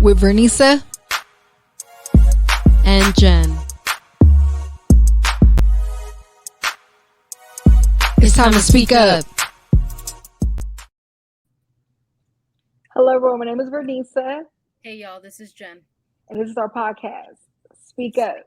with Vernisa and Jen. It's time to speak up. Hello, everyone. My name is Vernisa. Hey, y'all. This is Jen. And this is our podcast, Speak Up.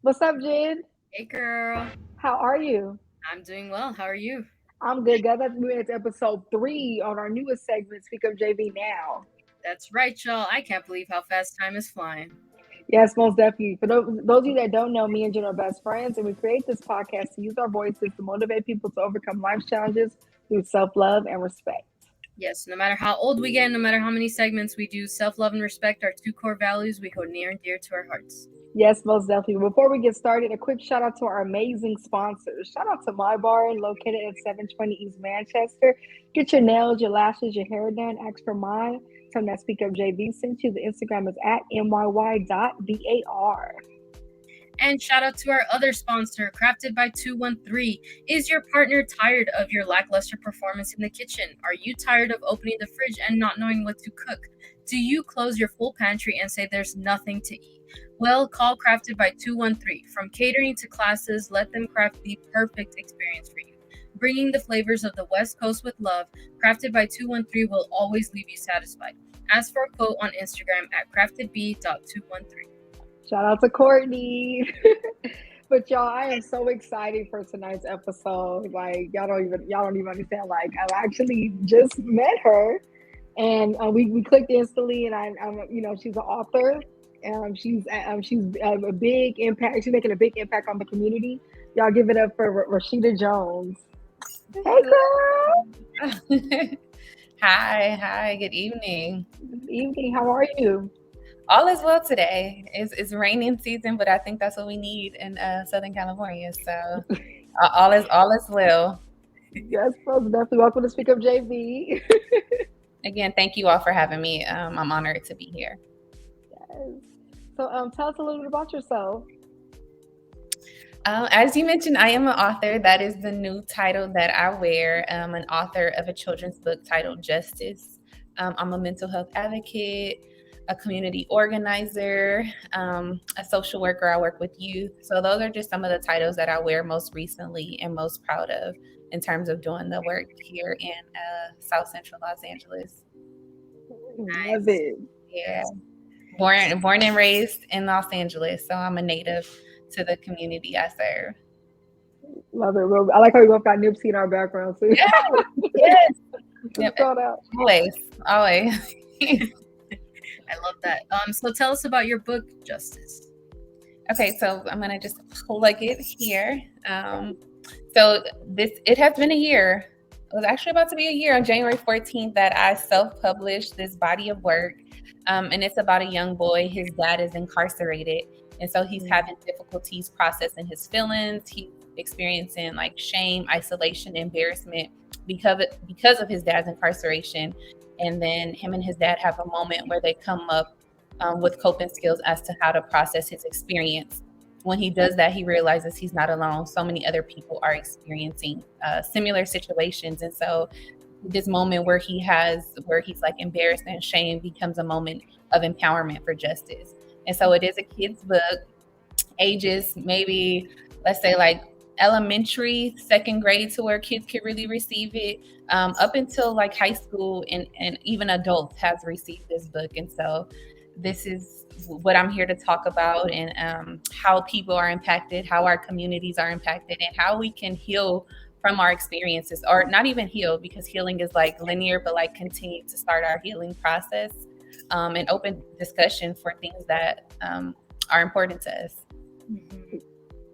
What's up, Jen? Hey, girl. How are you? I'm doing well. How are you? I'm good, guys. We made it to episode 3 on our newest segment, SpeakUpJV Now. That's right, y'all. I can't believe how fast time is flying. Yes, most definitely. For those of you that don't know, me and Jen are best friends, and we create this podcast to use our voices to motivate people to overcome life's challenges through self-love and respect. Yes, no matter how old we get, no matter how many segments we do, self-love and respect are 2 core values we hold near and dear to our hearts. Yes, most definitely. Before we get started, a quick shout out to our amazing sponsors. Shout out to My Bar, located at 720 East Manchester. Get your nails, your lashes, your hair done. Ask for mine. Tell them that SpeakUpJV sent you. The Instagram is at myy.bar. And shout out to our other sponsor, Crafted by 213. Is your partner tired of your lackluster performance in the kitchen? Are you tired of opening the fridge and not knowing what to cook? Do you close your full pantry and say there's nothing to eat? Well, call Crafted by 213. From catering to classes, let them craft the perfect experience for you. Bringing the flavors of the West Coast with love, Crafted by 213 will always leave you satisfied. Ask for a quote on Instagram at craftedb.213. Shout out to Courtney. But y'all, I am so excited for tonight's episode. Like y'all don't even understand. Like I actually just met her, and we clicked instantly. And I'm she's an author. She's a big impact. She's making a big impact on the community. Y'all give it up for Rasheeda Jones. Hey, girl. Hi. Good evening. Good evening. How are you? All is well today. It's raining season, but I think that's what we need in Southern California. So all is well. Yes, folks, definitely. Welcome to SpeakUpJV. Again, thank you all for having me. I'm honored to be here. Yes. So tell us a little bit about yourself. As you mentioned, I am an author. That is the new title that I wear. I'm an author of a children's book titled Justice. I'm a mental health advocate, a community organizer, a social worker. I work with youth. So those are just some of the titles that I wear most recently and most proud of in terms of doing the work here in South Central Los Angeles. Love it. Yeah. Born and raised in Los Angeles. So I'm a native to the community I serve. Love it. I like how we both got Nipsey in our background too. Yes. Yep. Out. Always. I love that. So tell us about your book, Justice. Okay, so I'm gonna just plug it here. So it has been a year. It was actually about to be a year on January 14th that I self-published this body of work. And it's about a young boy. His dad is incarcerated. And so he's having difficulties processing his feelings. He's experiencing like shame, isolation, embarrassment because of his dad's incarceration. And then him and his dad have a moment where they come up with coping skills as to how to process his experience. When he does that, he realizes he's not alone. So many other people are experiencing similar situations. And so this moment where he's like embarrassed and shame becomes a moment of empowerment for justice. And so it is a kid's book, ages maybe, let's say like elementary, second grade, to where kids can really receive it, up until like high school, and even adults has received this book. And so this is what I'm here to talk about, and how people are impacted, how our communities are impacted, and how we can heal from our experiences, or not even heal, because healing is like linear, but like continue to start our healing process, and open discussion for things that are important to us.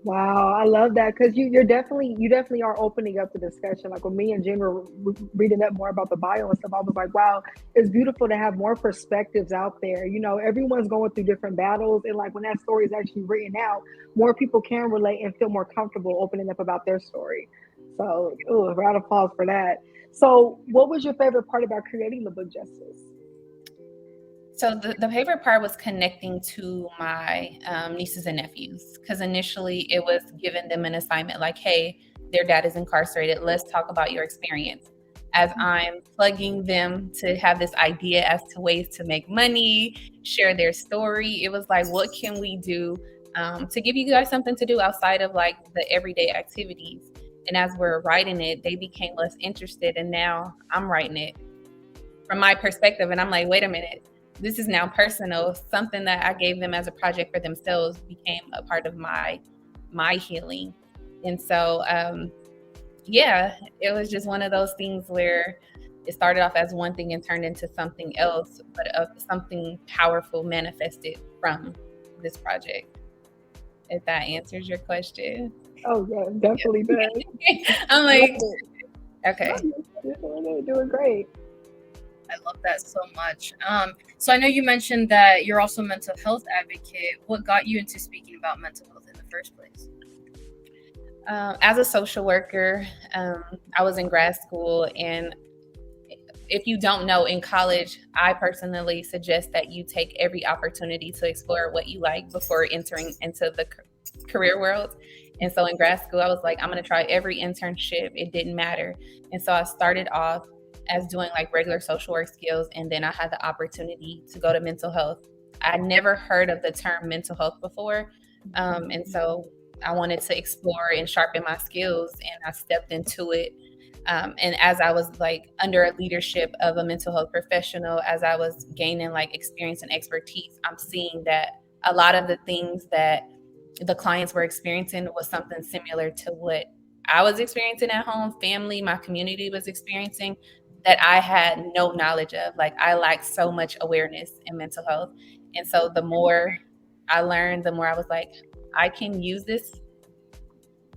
Wow, I love that, because you definitely are opening up the discussion. Like when me and Jen were reading up more about the bio and stuff, I was like, wow, it's beautiful to have more perspectives out there. You know, everyone's going through different battles, and like when that story is actually written out, more people can relate and feel more comfortable opening up about their story. So, round of applause for that. So, what was your favorite part about creating the book Justice? So the favorite part was connecting to my nieces and nephews, because initially it was giving them an assignment like, hey, their dad is incarcerated. Let's talk about your experience. as I'm plugging them to have this idea as to ways to make money, share their story, it was like, what can we do to give you guys something to do outside of like the everyday activities? And as we're writing it, they became less interested. And now I'm writing it from my perspective. And I'm like, wait a minute, this is now personal. Something that I gave them as a project for themselves became a part of my healing. And so, yeah, it was just one of those things where it started off as one thing and turned into something else, but something powerful manifested from this project. If that answers your question. Oh yeah, definitely does. I'm like, okay. You're doing great. I love that so much. So I know you mentioned that you're also a mental health advocate. What got you into speaking about mental health in the first place? As a social worker, I was in grad school, and if you don't know, in college, I personally suggest that you take every opportunity to explore what you like before entering into the career world. And so in grad school, I was like, I'm going to try every internship. It didn't matter. And so I started off as doing like regular social work skills. And then I had the opportunity to go to mental health. I never heard of the term mental health before. And so I wanted to explore and sharpen my skills, and I stepped into it. And as I was like under a leadership of a mental health professional, as I was gaining like experience and expertise, I'm seeing that a lot of the things that the clients were experiencing was something similar to what I was experiencing at home, family, my community was experiencing, that I had no knowledge of. Like I lacked so much awareness in mental health. And so the more I learned, the more I was like, I can use this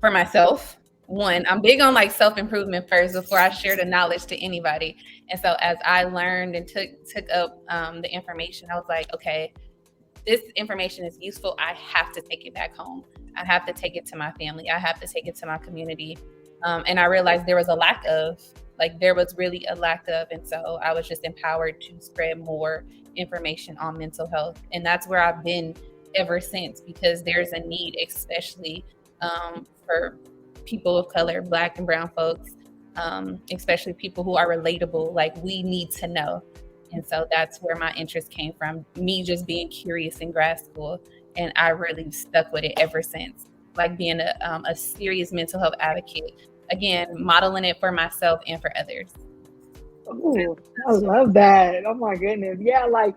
for myself. One, I'm big on like self-improvement first before I share the knowledge to anybody. And so as I learned and took up the information, I was like, okay, this information is useful. I have to take it back home. I have to take it to my family. I have to take it to my community. And I realized there was a lack of, there was really a lack of. And so I was just empowered to spread more information on mental health. And that's where I've been ever since, because there's a need, especially for people of color, Black and brown folks, especially people who are relatable. Like we need to know. And so that's where my interest came from, me just being curious in grad school. And I really stuck with it ever since, like being a serious mental health advocate, again, modeling it for myself and for others. Oh, I love that. Oh my goodness. Yeah, like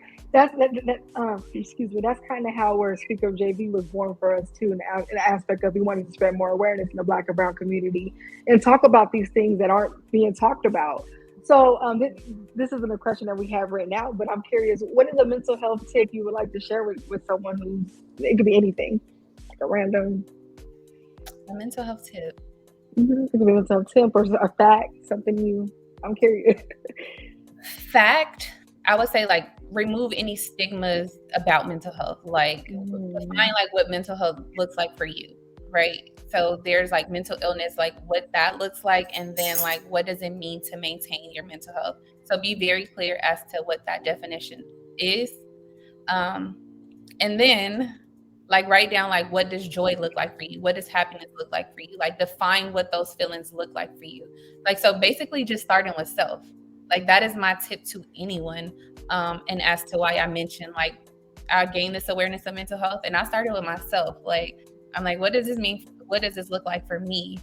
excuse me, that's kind of how where SpeakUpJV was born for us too, in the aspect of we wanted to spread more awareness in the Black and brown community and talk about these things that aren't being talked about. So this isn't a question that we have right now, but I'm curious, what is a mental health tip you would like to share with someone who's, it could be anything, like a random. A mental health tip. Mm-hmm. It could be a mental health tip or a fact, I'm curious. Fact, I would say like remove any stigmas about mental health. Like define like what mental health looks like for you, right? So there's like mental illness, like what that looks like, and then like what does it mean to maintain your mental health? So be very clear as to what that definition is. And then like write down like what does joy look like for you? What does happiness look like for you? Like define what those feelings look like for you. Like so basically just starting with self. Like that is my tip to anyone. And as to why I mentioned like I gained this awareness of mental health, and I started with myself. Like I'm like, what does this mean? What does this look like for me?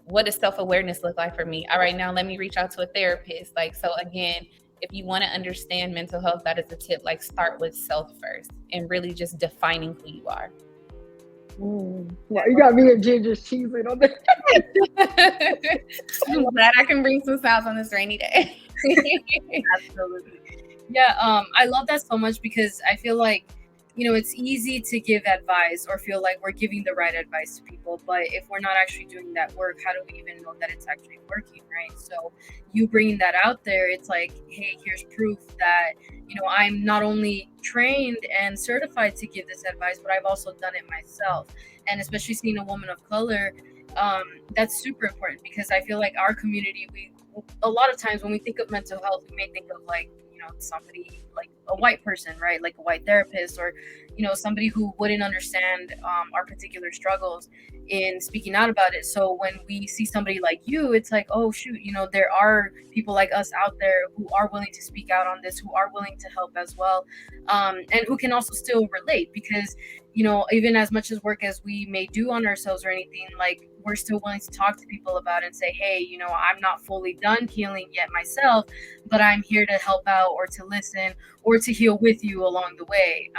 What does self-awareness look like for me? All right, now let me reach out to a therapist. Like, so again, if you want to understand mental health, that is a tip. Like start with self first and really just defining who you are. Yeah, you got me and Ginger's cheesing on that. I'm glad I can bring some sounds on this rainy day. Absolutely. Yeah, I love that so much because I feel like, it's easy to give advice or feel like we're giving the right advice to people. But if we're not actually doing that work, how do we even know that it's actually working, right? So you bringing that out there, it's like, hey, here's proof that, I'm not only trained and certified to give this advice, but I've also done it myself. And especially seeing a woman of color, that's super important because I feel like our community, a lot of times when we think of mental health, we may think of like, somebody like a white person, right? Like a white therapist, or, somebody who wouldn't understand our particular struggles in speaking out about it. So when we see somebody like you, it's like, oh shoot, there are people like us out there who are willing to speak out on this, who are willing to help as well, and who can also still relate, because even as much as work as we may do on ourselves or anything, like, we're still willing to talk to people about it and say, hey, I'm not fully done healing yet myself, but I'm here to help out or to listen or to heal with you along the way.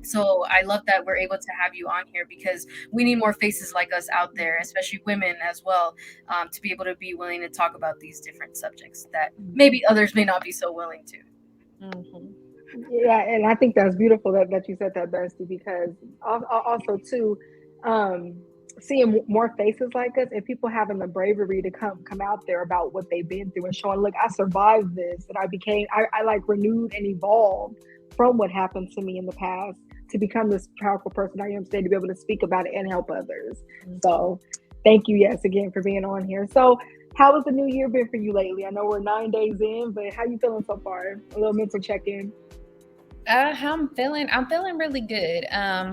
So I love that we're able to have you on here, because we need more faces like us out there, especially women as well, to be able to be willing to talk about these different subjects that maybe others may not be so willing to. Mm-hmm. Yeah, and I think that's beautiful that you said that, Bestie, because also too, seeing more faces like us and people having the bravery to come out there about what they've been through and showing, look, I survived this, and I like renewed and evolved from what happened to me in the past to become this powerful person I am today, to be able to speak about it and help others. So thank you, yes, again, for being on here. So how has the new year been for you lately? I know we're 9 days in, but how you feeling so far? A little mental check-in. How I'm feeling really good.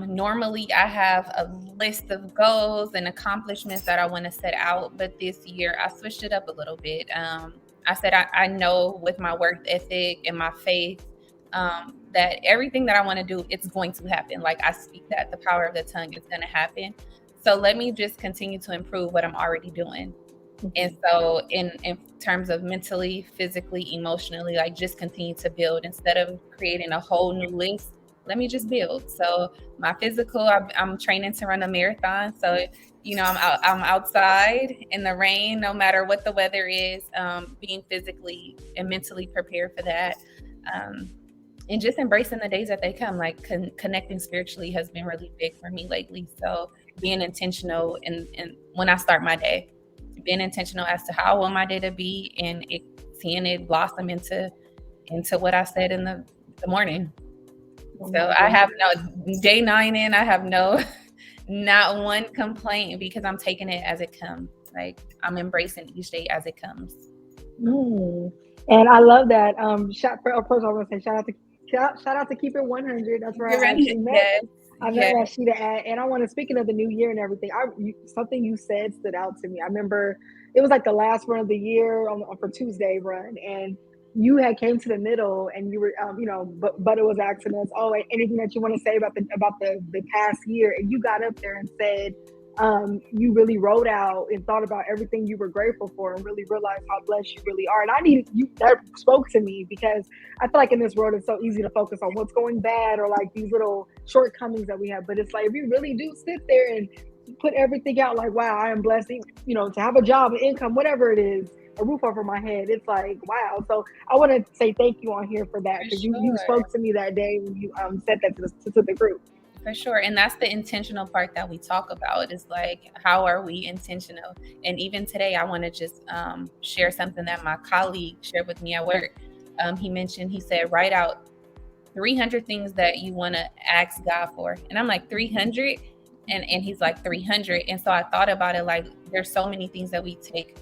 Normally I have a list of goals and accomplishments that I want to set out, but this year I switched it up a little bit. I said I know with my work ethic and my faith, that everything that I want to do, it's going to happen. Like, I speak that the power of the tongue is going to happen. So let me just continue to improve what I'm already doing. And so in terms of mentally, physically, emotionally, like, just continue to build instead of creating a whole new list. Let me just build. So my physical, I'm training to run a marathon. So, I'm outside in the rain, no matter what the weather is, being physically and mentally prepared for that. And just embracing the days that they come, like connecting spiritually has been really big for me lately. So being intentional and when I start my day, being intentional as to how I want my day to be, and seeing it blossom into what I said in the morning. So I have no day 9 in, I have not one complaint, because I'm taking it as it comes. Like, I'm embracing each day as it comes. And I love that. First I want to say shout out to Keep It 100. That's where I actually met. Yes. I met Rasheeda at, and I want to, speaking of the new year and everything, something you said stood out to me. I remember it was like the last run of the year for Tuesday run, and you had came to the middle, and you were, but it was asking us, oh, anything that you want to say about the past year, and you got up there and said, you really wrote out and thought about everything you were grateful for, and really realized how blessed you really are. And I needed you, that spoke to me, because I feel like in this world it's so easy to focus on what's going bad or like these little shortcomings that we have. But it's like, if you really do sit there and put everything out, like, wow, I am blessed, to have a job, an income, whatever it is, a roof over my head. It's like, wow. So I want to say thank you on here for that, because you spoke to me that day when you said that to the group. For sure. And that's the intentional part that we talk about, is like, how are we intentional? And even today, I want to just share something that my colleague shared with me at work. He said, write out 300 things that you want to ask God for. And I'm like, 300? And he's like, 300. And so I thought about it, like, there's so many things that we take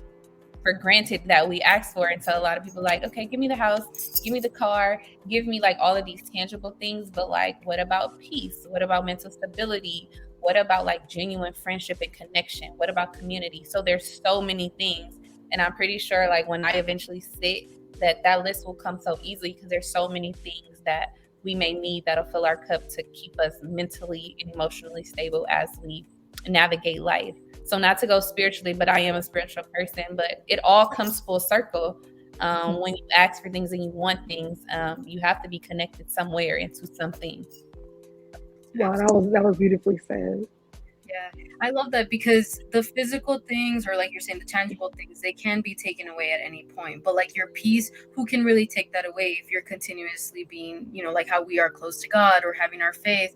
for granted that we ask for. And so a lot of people like, okay, give me the house, give me the car, give me like all of these tangible things. But like, what about peace? What about mental stability? What about like genuine friendship and connection? What about community? So there's so many things. And I'm pretty sure like when I eventually sit, that list will come so easily, because there's so many things that we may need that'll fill our cup to keep us mentally and emotionally stable as we navigate life. So not to go spiritually, but I am a spiritual person, but it all comes full circle. When you ask for things and you want things, you have to be connected somewhere into something. Wow, that was beautifully said. Yeah, I love that, because the physical things, or like you're saying, the tangible things, they can be taken away at any point. But like your peace, who can really take that away if you're continuously being, like how we are close to God or having our faith.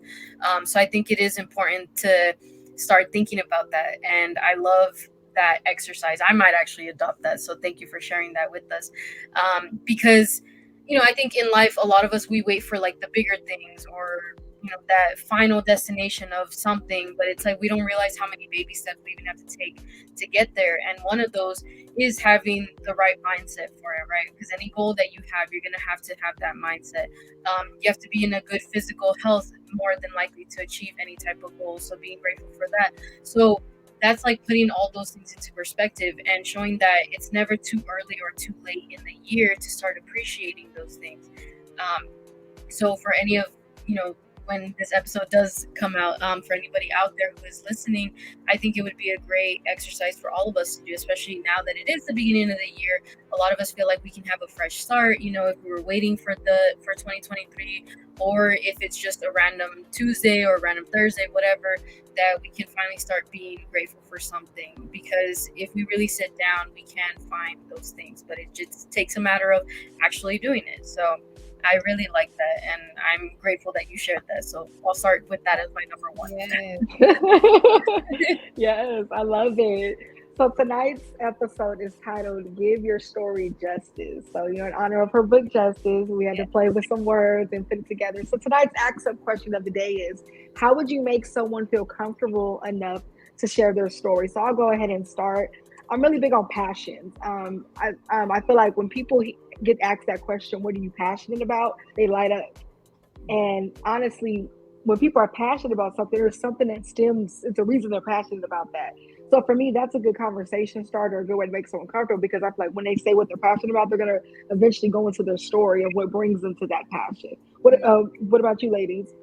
So I think it is important to start thinking about that. And I love that exercise. I might actually adopt that. So thank you for sharing that with us. Because, I think in life, a lot of us, we wait for like the bigger things, or that final destination of something, but it's like we don't realize how many baby steps we even have to take to get there. And one of those is having the right mindset for it, right? Because any goal that you have, you're going to have that mindset. You have to be in a good physical health more than likely to achieve any type of goal. So being grateful for that. So that's like putting all those things into perspective and showing that it's never too early or too late in the year to start appreciating those things. So for any of, when this episode does come out, for anybody out there who is listening, I think it would be a great exercise for all of us to do, especially now that it is the beginning of the year. A lot of us feel like we can have a fresh start, if we were waiting for 2023, or if it's just a random Tuesday or a random Thursday, whatever, that we can finally start being grateful for something. Because if we really sit down, we can find those things, but it just takes a matter of actually doing it. So I really like that, and I'm grateful that you shared that. So I'll start with that as my number one. Yes, yes, I love it. So tonight's episode is titled "Give Your Story Justice." So, in honor of her book Justice, we had to play with some words and put it together. So tonight's Ask Up question of the day is, how would you make someone feel comfortable enough to share their story? So I'll go ahead and start. I'm really big on passions. I feel like when people get asked that question, what are you passionate about? They light up. And honestly, when people are passionate about something, there's something that it's a reason they're passionate about that. So for me, that's a good conversation starter, a good way to make someone comfortable, because I feel like when they say what they're passionate about, they're going to eventually go into their story of what brings them to that passion. What about you, ladies?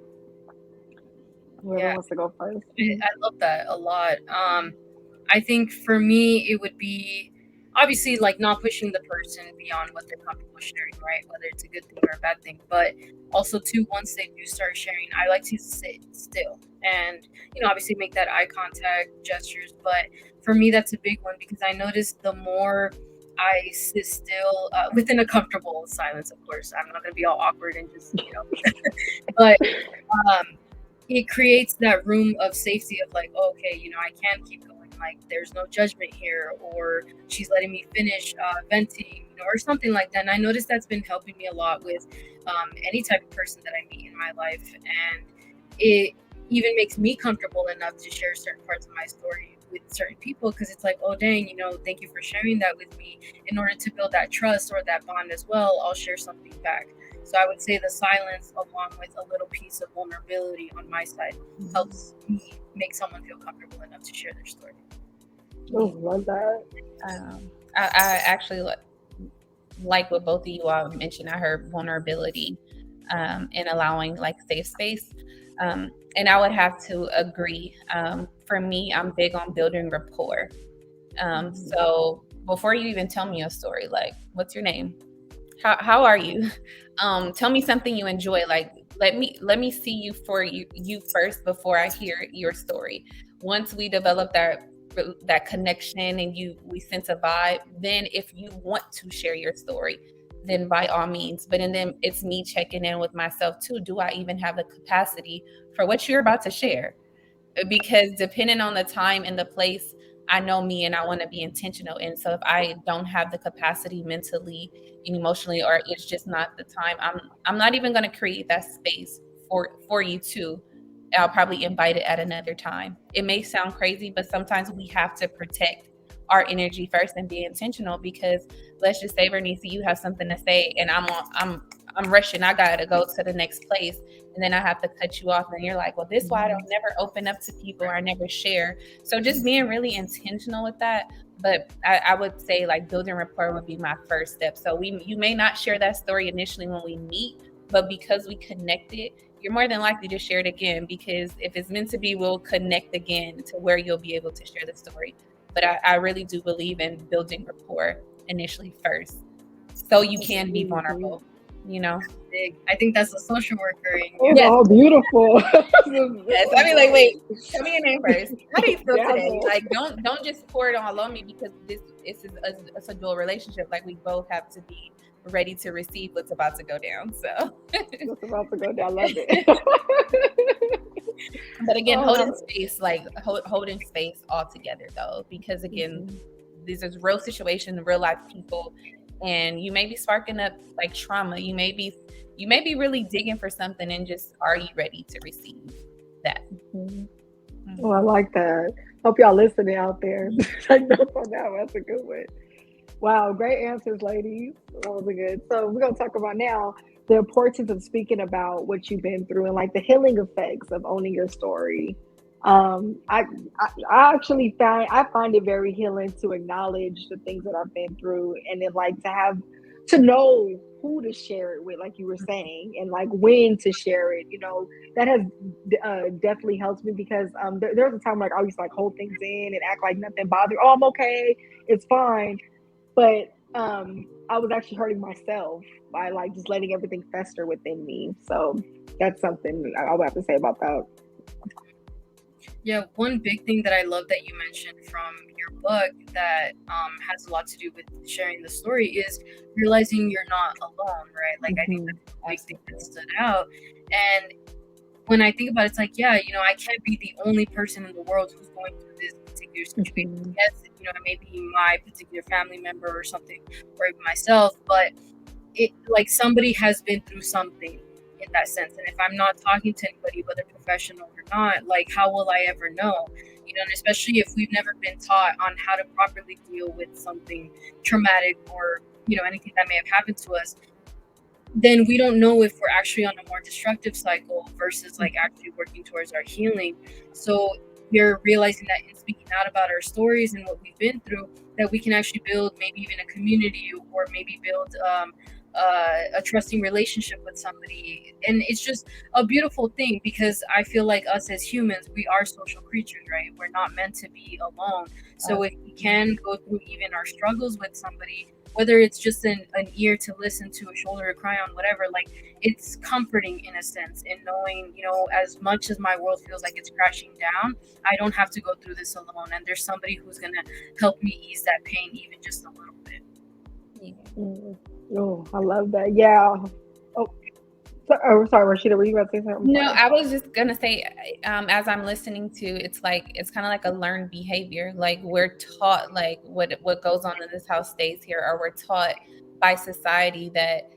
Whoever wants to go first. I love that a lot. I think for me, it would be obviously like not pushing the person beyond what they're comfortable sharing, right? Whether it's a good thing or a bad thing. But also too, once they do start sharing, I like to sit still and, obviously make that eye contact gestures. But for me, that's a big one, because I notice the more I sit still within a comfortable silence, of course, I'm not going to be all awkward and just, but it creates that room of safety of like, okay, I can keep going. Like there's no judgment here, or she's letting me finish venting, or something like that. And I noticed that's been helping me a lot with any type of person that I meet in my life. And it even makes me comfortable enough to share certain parts of my story with certain people, because it's like, oh dang, thank you for sharing that with me. In order to build that trust or that bond as well, I'll share something back. So I would say the silence, along with a little piece of vulnerability on my side, helps me make someone feel comfortable enough to share their story. Oh, love that. I actually like what both of you all mentioned. I heard vulnerability and allowing like safe space. And I would have to agree. For me, I'm big on building rapport. So before you even tell me a story, like, what's your name? How are you? Tell me something you enjoy. Like, let me see you for you first before I hear your story. Once we develop that connection and we sense a vibe, then if you want to share your story, then by all means. But then it's me checking in with myself too. Do I even have the capacity for what you're about to share? Because depending on the time and the place, I know me and I want to be intentional. And so if I don't have the capacity mentally and emotionally, or it's just not the time, I'm not even going to create that space for you too. I'll probably invite it at another time. It may sound crazy, but sometimes we have to protect our energy first and be intentional, because let's just say, Bernice, you have something to say and I'm rushing. I got to go to the next place. And then I have to cut you off. And you're like, well, this is why I don't never open up to people, or I never share. So just being really intentional with that. But I would say like building rapport would be my first step. So you may not share that story initially when we meet, but because we connected, you're more than likely to share it again, because if it's meant to be, we'll connect again to where you'll be able to share the story. But I really do believe in building rapport initially first, so you can be vulnerable, I think that's a social worker. Yes. Oh, beautiful. Yes. I mean, like, wait, tell me your name first. How do you feel today? Like, don't just pour it all on me, because it's a dual relationship. Like, we both have to be ready to receive what's about to go down. So what's about to go down, I love it. But again, holding space all together though, because again, these are real situations, real life people. and you may be sparking up like trauma. You may be really digging for something, and just, are you ready to receive that? Oh, I like that. Hope y'all listening out there. Take notes on that one. That's a good one. Wow, great answers, ladies. That was a good. So we're gonna talk about now the importance of speaking about what you've been through and like the healing effects of owning your story. I actually find it very healing to acknowledge the things that I've been through, and then like to know who to share it with, like you were saying, and like when to share it. That has definitely helped me because there was a time like I used to like hold things in and act like nothing bothered. Oh, I'm okay, it's fine. But I was actually hurting myself by like just letting everything fester within me. So that's something I would have to say about that. Yeah, one big thing that I love that you mentioned from your book that has a lot to do with sharing the story is realizing you're not alone, right? Like, I think that's a big thing that stood out. And when I think about it, it's like, yeah, I can't be the only person in the world who's going through this particular situation. Yes, it may be my particular family member or something, or even myself, but it like somebody has been through something in that sense. And if I'm not talking to anybody, whether professional or not, like, how will I ever know? And especially if we've never been taught on how to properly deal with something traumatic or anything that may have happened to us, then we don't know if we're actually on a more destructive cycle versus like actually working towards our healing. So you're realizing that in speaking out about our stories and what we've been through, that we can actually build maybe even a community, or maybe build a trusting relationship with somebody. And it's just a beautiful thing, because I feel like us as humans, we are social creatures, right? We're not meant to be alone. So if we can go through even our struggles with somebody, whether it's just an ear to listen to, a shoulder to cry on, whatever, like, it's comforting in a sense in knowing, as much as my world feels like it's crashing down, I don't have to go through this alone, and there's somebody who's going to help me ease that pain even just a little bit. Oh, I love that. Yeah. Sorry, Rasheeda, were you about to say something? No, I was just gonna say, as I'm listening to, it's kind of like a learned behavior. Like, we're taught, like, what goes on in this house stays here, or we're taught by society that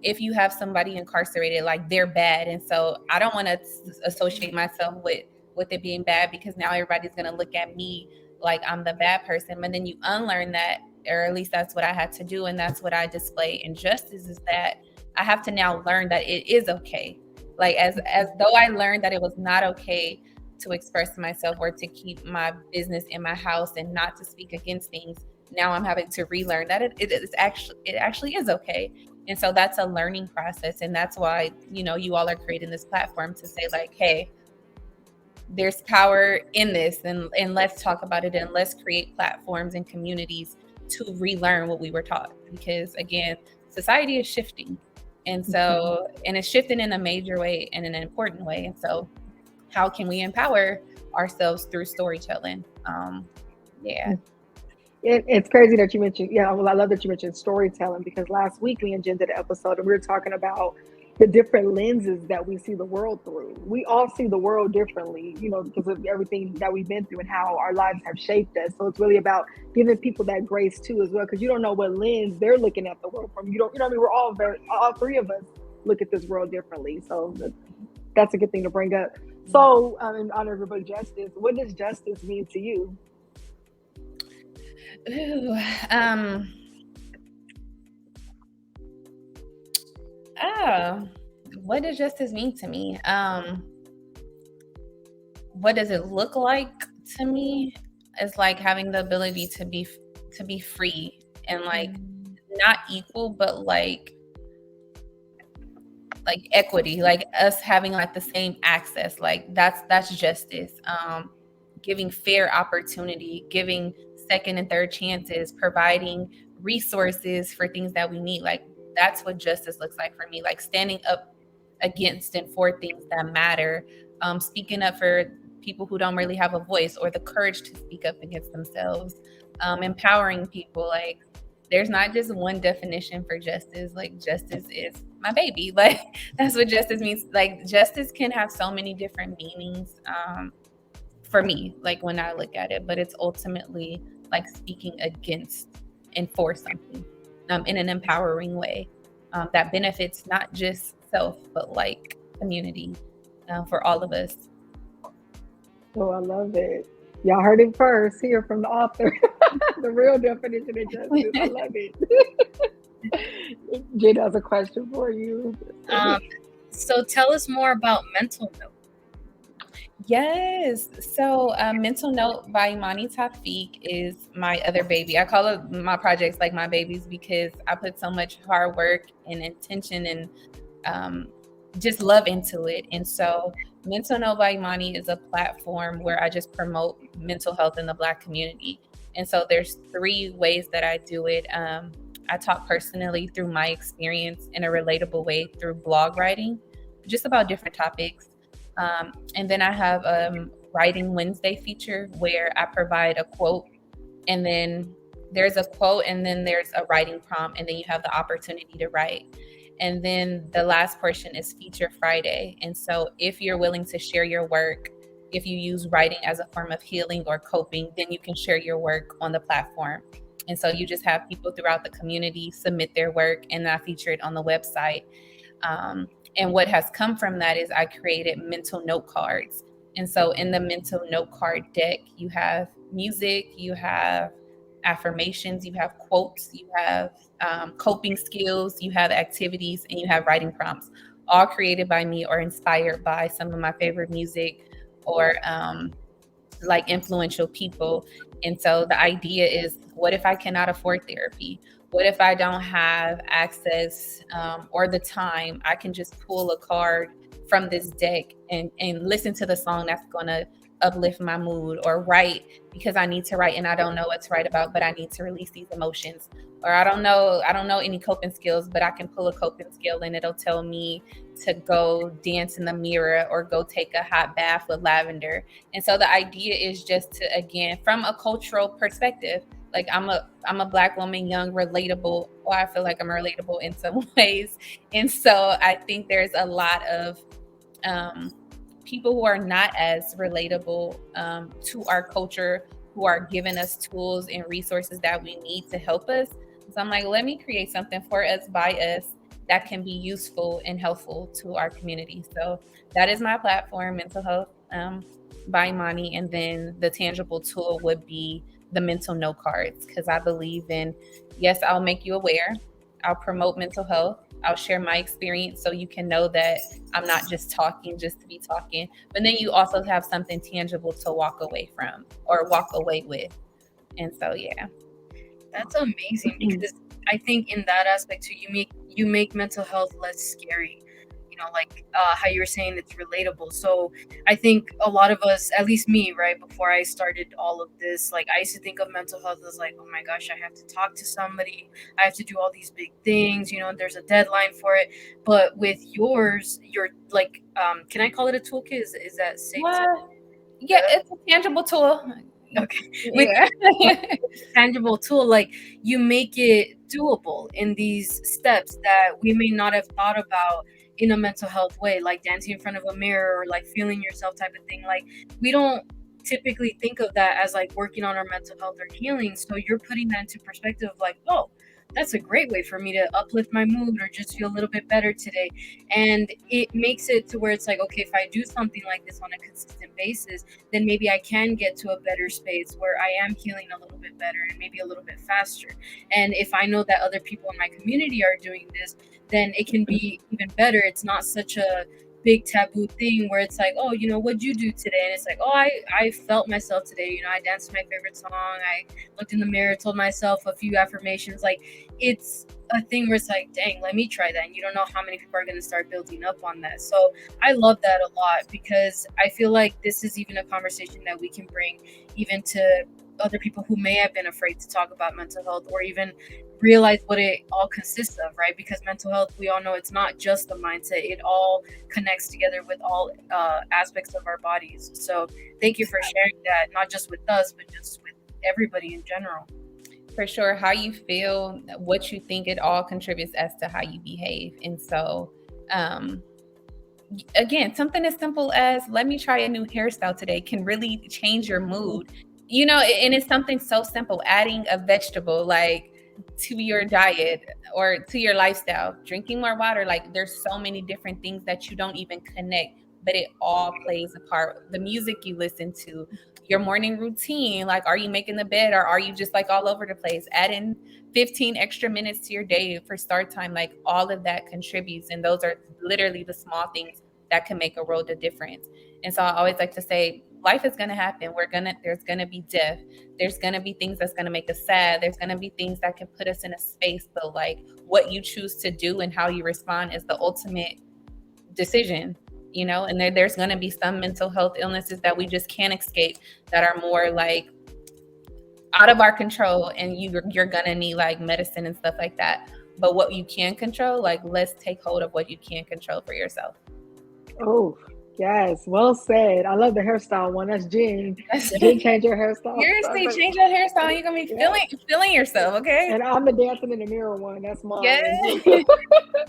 if you have somebody incarcerated, like, they're bad. And so I don't want to associate myself with it being bad, because now everybody's gonna look at me like I'm the bad person. But then you unlearn that, or at least that's what I had to do, and that's what I display in Justice, is that I have to now learn that it is okay. Like, as though I learned that it was not okay to express myself or to keep my business in my house and not to speak against things. Now I'm having to relearn that it actually is okay. And so that's a learning process. And that's why, you all are creating this platform to say, like, hey, there's power in this, and let's talk about it, and let's create platforms and communities to relearn what we were taught. Because again, society is shifting. And so, and it's shifting in a major way and in an important way. And so how can we empower ourselves through storytelling? It's crazy that you mentioned, I love that you mentioned storytelling, because last week we did an episode and we were talking about the different lenses that we see the world through. We all see the world differently, because of everything that we've been through and how our lives have shaped us. So it's really about giving people that grace too, as well, because you don't know what lens they're looking at the world from. You know what I mean? We're all three of us look at this world differently. So that's a good thing to bring up. So in honor of everybody, justice, what does justice mean to you? What does justice mean to me? What does it look like to me? It's like having the ability to be free, and like not equal, but like equity, like us having like the same access. Like that's justice. Giving fair opportunity, giving second and third chances, providing resources for things that we need. Like, that's what justice looks like for me. Like, standing up against and for things that matter, speaking up for people who don't really have a voice or the courage to speak up against themselves, empowering people. Like, there's not just one definition for justice. Like, justice is my baby. Like, that's what justice means. Like, justice can have so many different meanings for me, like, when I look at it, but it's ultimately like speaking against and for something. in an empowering way that benefits not just self, but like community for all of us. Oh, I love it. Y'all heard it first here from the author. The real definition of justice. I love it. Jade has a question for you. So tell us more about Mental Note. Yes. So Mental Note by Imani Tafiq is my other baby. I call it my projects like my babies because I put so much hard work and intention and just love into it. And so Mental Note by Imani is a platform where I just promote mental health in the Black community. And so there's 3 ways that I do it. I talk personally through my experience in a relatable way through blog writing, just about different topics. And then I have a Writing Wednesday feature where I provide a quote, and then there's a quote, and then there's a writing prompt, and then you have the opportunity to write. And then the last portion is Feature Friday. And so if you're willing to share your work, if you use writing as a form of healing or coping, then you can share your work on the platform. And so you just have people throughout the community submit their work, and I feature it on the website. And what has come from that is I created mental note cards. And so in the mental note card deck, you have music, you have affirmations, you have quotes, you have coping skills, you have activities, and you have writing prompts, all created by me or inspired by some of my favorite music or like influential people. And so the idea is, what if I cannot afford therapy? What if I don't have access or the time? I can just pull a card from this deck and listen to the song that's going to uplift my mood, or write because I need to write and I don't know what to write about, but I need to release these emotions. Or I don't know any coping skills, but I can pull a coping skill and it'll tell me to go dance in the mirror or go take a hot bath with lavender. And so the idea is just to, again, from a cultural perspective, like I'm a Black woman, young, relatable. Well, I feel like I'm relatable in some ways. And so I think there's a lot of people who are not as relatable to our culture, who are giving us tools and resources that we need to help us. So I'm like, let me create something for us, by us, that can be useful and helpful to our community. So that is my platform, Mental Health by Imani. And then the tangible tool would be the mental note cards, because I believe in, yes, I'll make you aware. I'll promote mental health. I'll share my experience so you can know that I'm not just talking just to be talking, but then you also have something tangible to walk away from or walk away with. And so, yeah. That's amazing, because I think in that aspect too, you make mental health less scary. You know, like how you were saying, it's relatable. So I think a lot of us, at least me, right, before I started all of this, like I used to think of mental health as like, oh my gosh, I have to talk to somebody, I have to do all these big things, you know, there's a deadline for it. But with yours, you're like, can I call it a toolkit? Is that safe? Yeah, it's a tangible tool. Okay. Yeah. Tangible tool, like you make it doable in these steps that we may not have thought about in a mental health way, like dancing in front of a mirror or like feeling yourself type of thing. Like we don't typically think of that as like working on our mental health or healing. So you're putting that into perspective of like, oh, that's a great way for me to uplift my mood or just feel a little bit better today. And it makes it to where it's like, okay, if I do something like this on a consistent basis, then maybe I can get to a better space where I am healing a little bit better and maybe a little bit faster. And if I know that other people in my community are doing this, then it can be even better. It's not such a big taboo thing where it's like, oh, you know, what'd you do today? And it's like, oh, I felt myself today. You know, I danced my favorite song. I looked in the mirror, told myself a few affirmations. Like it's a thing where it's like, dang, let me try that. And you don't know how many people are going to start building up on that. So I love that a lot, because I feel like this is even a conversation that we can bring even to other people who may have been afraid to talk about mental health or even realize what it all consists of, right? Because mental health, we all know, it's not just the mindset. It all connects together with all aspects of our bodies. So thank you for sharing that, not just with us, but just with everybody in general. For sure. How you feel, what you think, it all contributes as to how you behave. And so, again, something as simple as, let me try a new hairstyle today, can really change your mood. You know, and it's something so simple, adding a vegetable. Like to your diet or to your lifestyle, drinking more water. Like there's so many different things that you don't even connect, but it all plays a part. The music you listen to, your morning routine, like are you making the bed or are you just like all over the place? Add in 15 extra minutes to your day for start time. Like all of that contributes, and those are literally the small things that can make a world of difference. And so I always like to say, life is going to happen. There's going to be death. There's going to be things that's going to make us sad. There's going to be things that can put us in a space. But like what you choose to do and how you respond is the ultimate decision, you know. And there's going to be some mental health illnesses that we just can't escape, that are more like out of our control, and you're going to need like medicine and stuff like that. But what you can control, like let's take hold of what you can control for yourself. Oh, yes. Well said. I love the hairstyle one. That's Jen. Jen, change your hairstyle. Seriously, change your hairstyle. You're going to be feeling yourself, okay? And I'm the dancing in the mirror one. That's mine. Yes.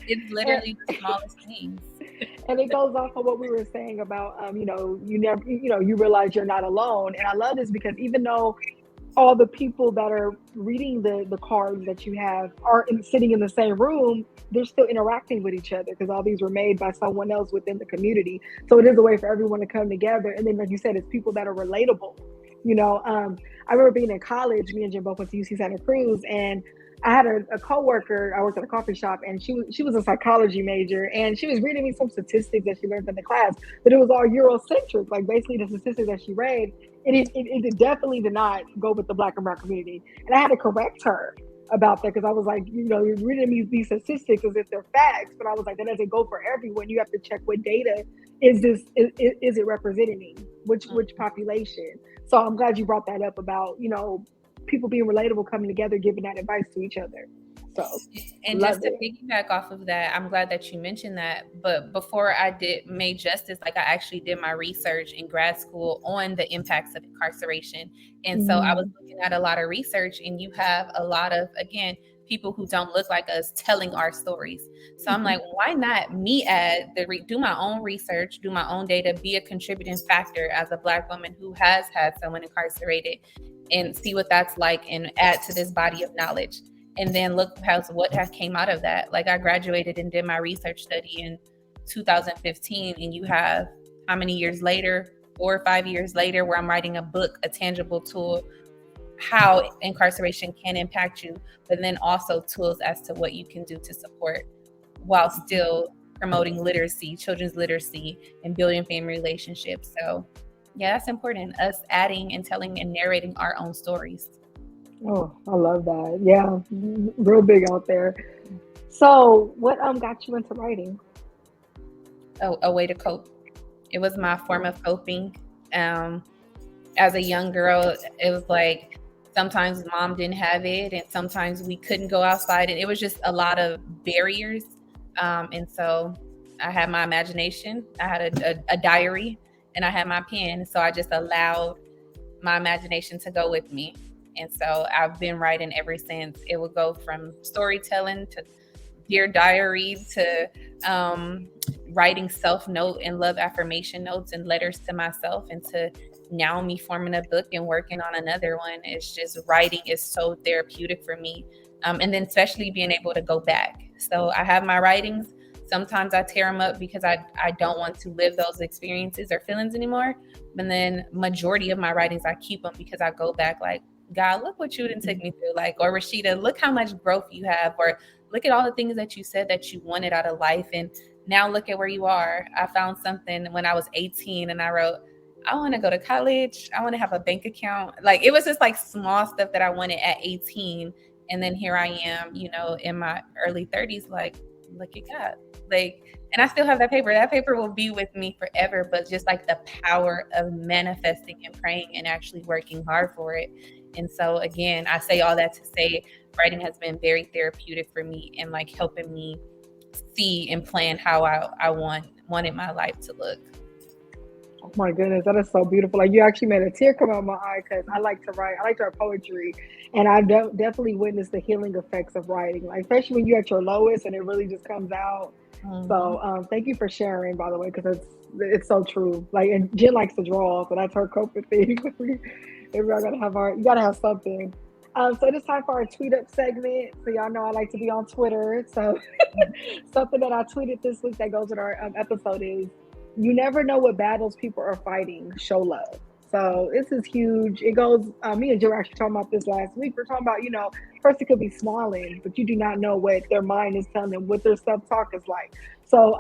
It's literally the smallest things. And it goes off of what we were saying about, you realize you're not alone. And I love this because even though all the people that are reading the cards that you have are sitting in the same room, they're still interacting with each other because all these were made by someone else within the community. So it is a way for everyone to come together. And then, like you said, it's people that are relatable. I remember being in college, me and Jim both went to UC Santa Cruz, and I had a coworker. I worked at a coffee shop, and she was a psychology major, and she was reading me some statistics that she learned in the class, but it was all Eurocentric, like basically the statistics that she read. It definitely did not go with the Black and Brown community, and I had to correct her about that because I was like, you're reading me these statistics as if they're facts, but I was like, that doesn't go for everyone. You have to check what data is it representing which population. So I'm glad you brought that up about people being relatable, coming together, giving that advice to each other. So, and just to piggyback off of that, I'm glad that you mentioned that. But before I made justice, like I actually did my research in grad school on the impacts of incarceration. And so I was looking at a lot of research, and you have a lot of, again, people who don't look like us telling our stories. So I'm like, why not me do my own research, do my own data, be a contributing factor as a Black woman who has had someone incarcerated, and see what that's like and add to this body of knowledge. And then look what has came out of that. Like I graduated and did my research study in 2015, and you have how many years later, 4 or 5 years later, where I'm writing a book, a tangible tool, how incarceration can impact you, but then also tools as to what you can do to support while still promoting literacy, children's literacy, and building family relationships. So yeah, that's important. Us adding and telling and narrating our own stories. Oh, I love that. Yeah, real big out there. So what got you into writing? A way to cope. It was my form of coping. As a young girl, it was like sometimes mom didn't have it, and sometimes we couldn't go outside, and it was just a lot of barriers. And so I had my imagination. I had a diary, and I had my pen. So I just allowed my imagination to go with me. And so I've been writing ever since. It would go from storytelling to dear diary to writing self-note and love affirmation notes and letters to myself, and to now me forming a book and working on another one. It's just, writing is so therapeutic for me. And then especially being able to go back. So I have my writings. Sometimes I tear them up because I don't want to live those experiences or feelings anymore. But then majority of my writings, I keep them because I go back like, God, look what you didn't take me through. Like, or Rasheeda, look how much growth you have, or look at all the things that you said that you wanted out of life. And now look at where you are. I found something when I was 18 and I wrote, I want to go to college. I want to have a bank account. Like, it was just like small stuff that I wanted at 18. And then here I am, in my early 30s, like, look at God. Like, and I still have that paper. That paper will be with me forever, but just like the power of manifesting and praying and actually working hard for it. And so again, I say all that to say writing has been very therapeutic for me and like helping me see and plan how I wanted my life to look. Oh my goodness, that is so beautiful. Like, you actually made a tear come out of my eye because I like to write. I like to write poetry, and I definitely witnessed the healing effects of writing, like especially when you're at your lowest and it really just comes out. Mm-hmm. So thank you for sharing, by the way, because it's so true. Like, and Jen likes to draw, so that's her coping thing. You gotta have something. So it is time for our tweet up segment. So y'all know I like to be on Twitter. So something that I tweeted this week that goes with our episode is, you never know what battles people are fighting. Show love. So this is huge. It goes, me and Joe were actually talking about this last week. We're talking about, person could be smiling, but you do not know what their mind is telling them, what their self-talk is like. So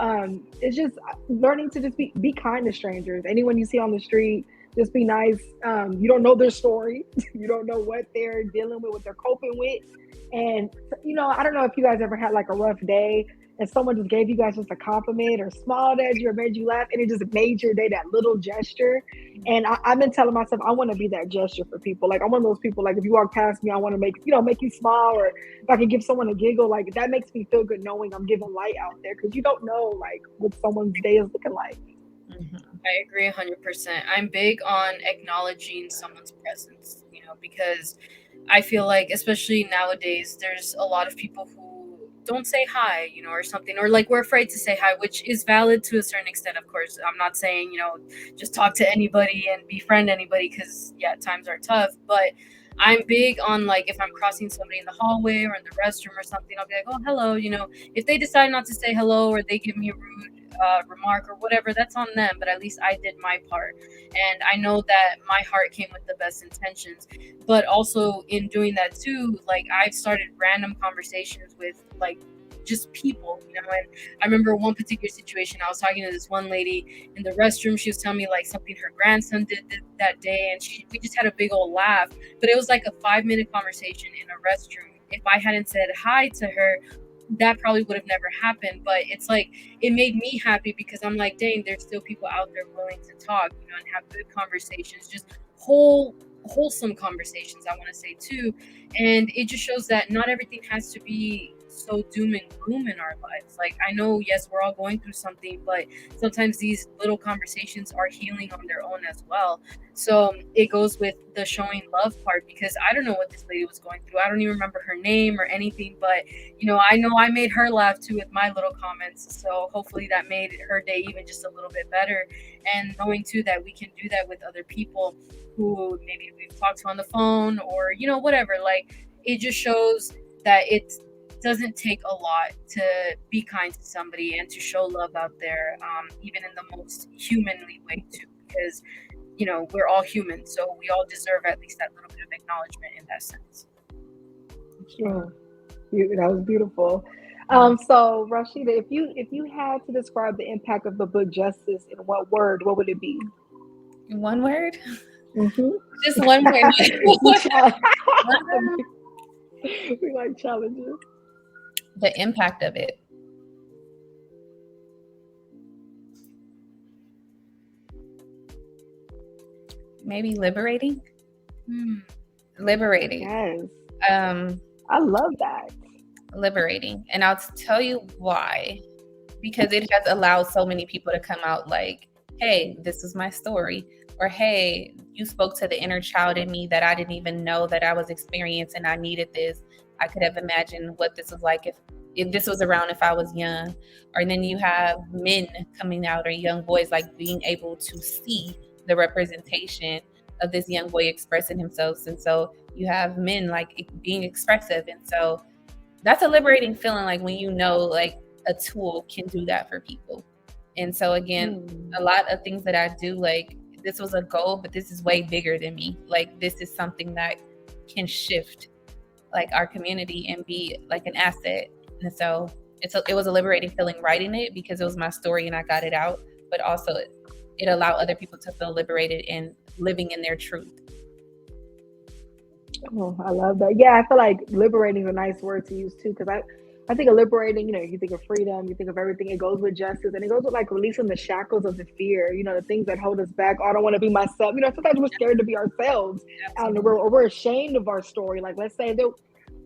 it's just learning to just be kind to strangers. Anyone you see on the street, just be nice. You don't know their story. You don't know what they're dealing with, what they're coping with. And, I don't know if you guys ever had like a rough day and someone just gave you guys just a compliment or smiled at you or made you laugh, and it just made your day, that little gesture. And I've been telling myself, I want to be that gesture for people. Like, I'm one of those people, like, if you walk past me, I want to make you smile, or if I can give someone a giggle, like, that makes me feel good knowing I'm giving light out there, because you don't know, like, what someone's day is looking like. Mm-hmm. I agree 100%. I'm big on acknowledging someone's presence, because I feel like, especially nowadays, there's a lot of people who don't say hi, or something, or like we're afraid to say hi, which is valid to a certain extent. Of course, I'm not saying, just talk to anybody and befriend anybody, because times are tough, but I'm big on, like, if I'm crossing somebody in the hallway or in the restroom or something, I'll be like, oh, hello, if they decide not to say hello or they give me a rude remark or whatever, that's on them, but at least I did my part. And I know that my heart came with the best intentions, but also in doing that too, like, I've started random conversations with, like, just people, and I remember one particular situation. I was talking to this one lady in the restroom. She was telling me, like, something her grandson did that day, and we just had a big old laugh, but it was like a 5-minute conversation in a restroom. If I hadn't said hi to her, that probably would have never happened. But it's like, it made me happy, because I'm like, dang, there's still people out there willing to talk, and have good conversations, just wholesome conversations, I want to say too. And it just shows that not everything has to be so doom and gloom in our lives. Like, I know, yes, we're all going through something, but sometimes these little conversations are healing on their own as well. So it goes with the showing love part, because I don't know what this lady was going through. I don't even remember her name or anything, but I know I made her laugh too with my little comments. So hopefully that made her day even just a little bit better. And knowing too that we can do that with other people who maybe we've talked to on the phone, or whatever. Like, it just shows that it doesn't take a lot to be kind to somebody and to show love out there, even in the most humanly way too, because we're all human, so we all deserve at least that little bit of acknowledgement in that sense. Sure. That was beautiful. So Rasheeda, if you had to describe the impact of the book Justice in one word, what would it be? One word? Mm-hmm. Just one word. We like challenges. The impact of it. Maybe liberating. Liberating. Yes. I love that. Liberating. And I'll tell you why. Because it has allowed so many people to come out like, hey, this is my story. Or, hey, you spoke to the inner child in me that I didn't even know that I was experiencing. I needed this. I could have imagined what this was like if this was around if I was young. Or then you have men coming out, or young boys, like, being able to see the representation of this young boy expressing himself. And so you have men, like, being expressive. And so that's a liberating feeling, like, when like, a tool can do that for people. And so again, a lot of things that I do, like, this was a goal, but this is way bigger than me. Like, this is something that can shift, like, our community and be like an asset. And so it was a liberating feeling writing it, because it was my story and I got it out, but also it allowed other people to feel liberated and living in their truth. Oh, I love that. Yeah, I feel like liberating is a nice word to use too, because I think of liberating, you think of freedom, you think of everything. It goes with justice, and it goes with, like, releasing the shackles of the fear, the things that hold us back. Oh, I don't want to be myself. Sometimes we're scared to be ourselves out in the world, or we're ashamed of our story. Like, let's say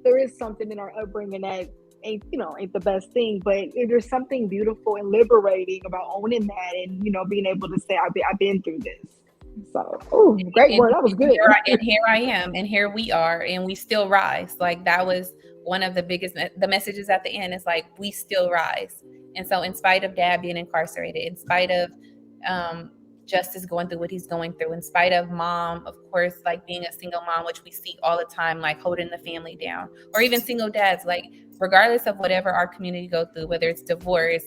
there is something in our upbringing that ain't the best thing, but there's something beautiful and liberating about owning that, and being able to say, I've been through this. So, great word. That was good. Here I am, and here we are, and we still rise. Like, that was one of the biggest, the messages at the end is like, we still rise. And so in spite of Dad being incarcerated, in spite of Justice going through what he's going through, in spite of mom, of course, like being a single mom, which we see all the time, like holding the family down, or even single dads, like regardless of whatever our community go through, whether it's divorce,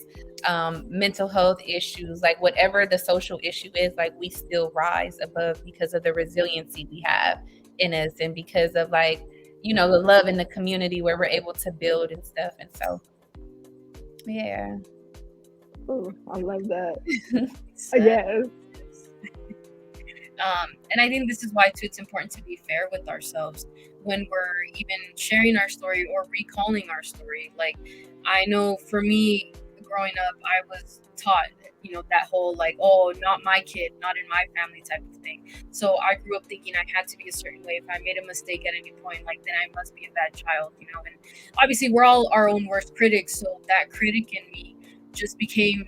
mental health issues, like whatever the social issue is, like we still rise above because of the resiliency we have in us, and because of like, you know, the love in the community where we're able to build and stuff. And so, yeah. Oh, I love that. Yes. And I think this is why too, it's important to be fair with ourselves when we're even sharing our story or recalling our story. Like, I know for me growing up, I was taught, you know, that whole like, oh, not my kid, not in my family type of thing. So I grew up thinking I had to be a certain way. If I made a mistake at any point, like, then I must be a bad child, you know. And obviously we're all our own worst critics, so that critic in me just became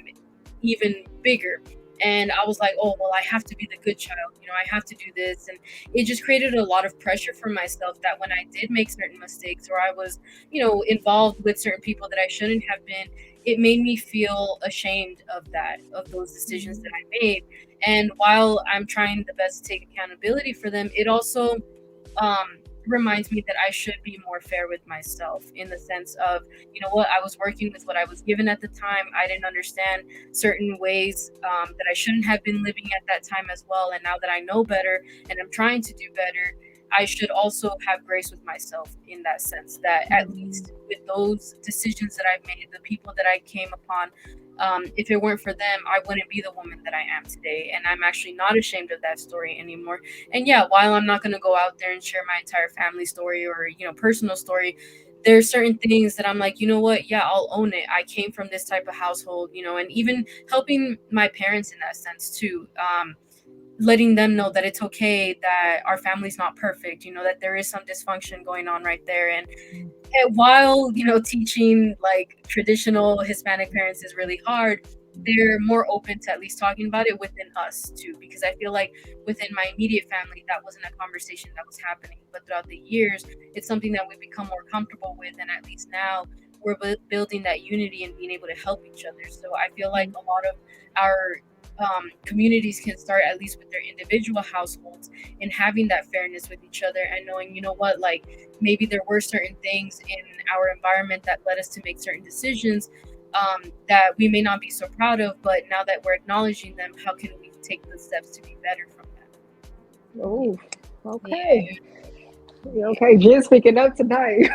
even bigger. And I was like, oh, well, I have to be the good child, you know, I have to do this. And it just created a lot of pressure for myself that when I did make certain mistakes, or I was, you know, involved with certain people that I shouldn't have been, it made me feel ashamed of that, of those decisions that I made. And while I'm trying the best to take accountability for them, it also reminds me that I should be more fair with myself, in the sense of, you know what, I was working with what I was given at the time. I didn't understand certain ways that I shouldn't have been living at that time as well. And now that I know better and I'm trying to do better, I should also have grace with myself, in that sense that at least with those decisions that I've made, the people that I came upon, if it weren't for them, I wouldn't be the woman that I am today. And I'm actually not ashamed of that story anymore. And yeah, while I'm not going to go out there and share my entire family story or, you know, personal story, there's certain things that I'm like, you know what, yeah, I'll own it. I came from this type of household, you know, and even helping my parents in that sense too. Letting them know that it's okay, that our family's not perfect, you know, that there is some dysfunction going on right there. And while, you know, teaching like traditional Hispanic parents is really hard, they're more open to at least talking about it within us too, because I feel like within my immediate family, that wasn't a conversation that was happening. But throughout the years, it's something that we've become more comfortable with. And at least now we're building that unity and being able to help each other. So I feel like a lot of our communities can start at least with their individual households and having that fairness with each other, and knowing, you know what, like maybe there were certain things in our environment that led us to make certain decisions that we may not be so proud of, but now that we're acknowledging them, how can we take the steps to be better from that? Oh, okay. Yeah. Okay, Jen speaking up tonight.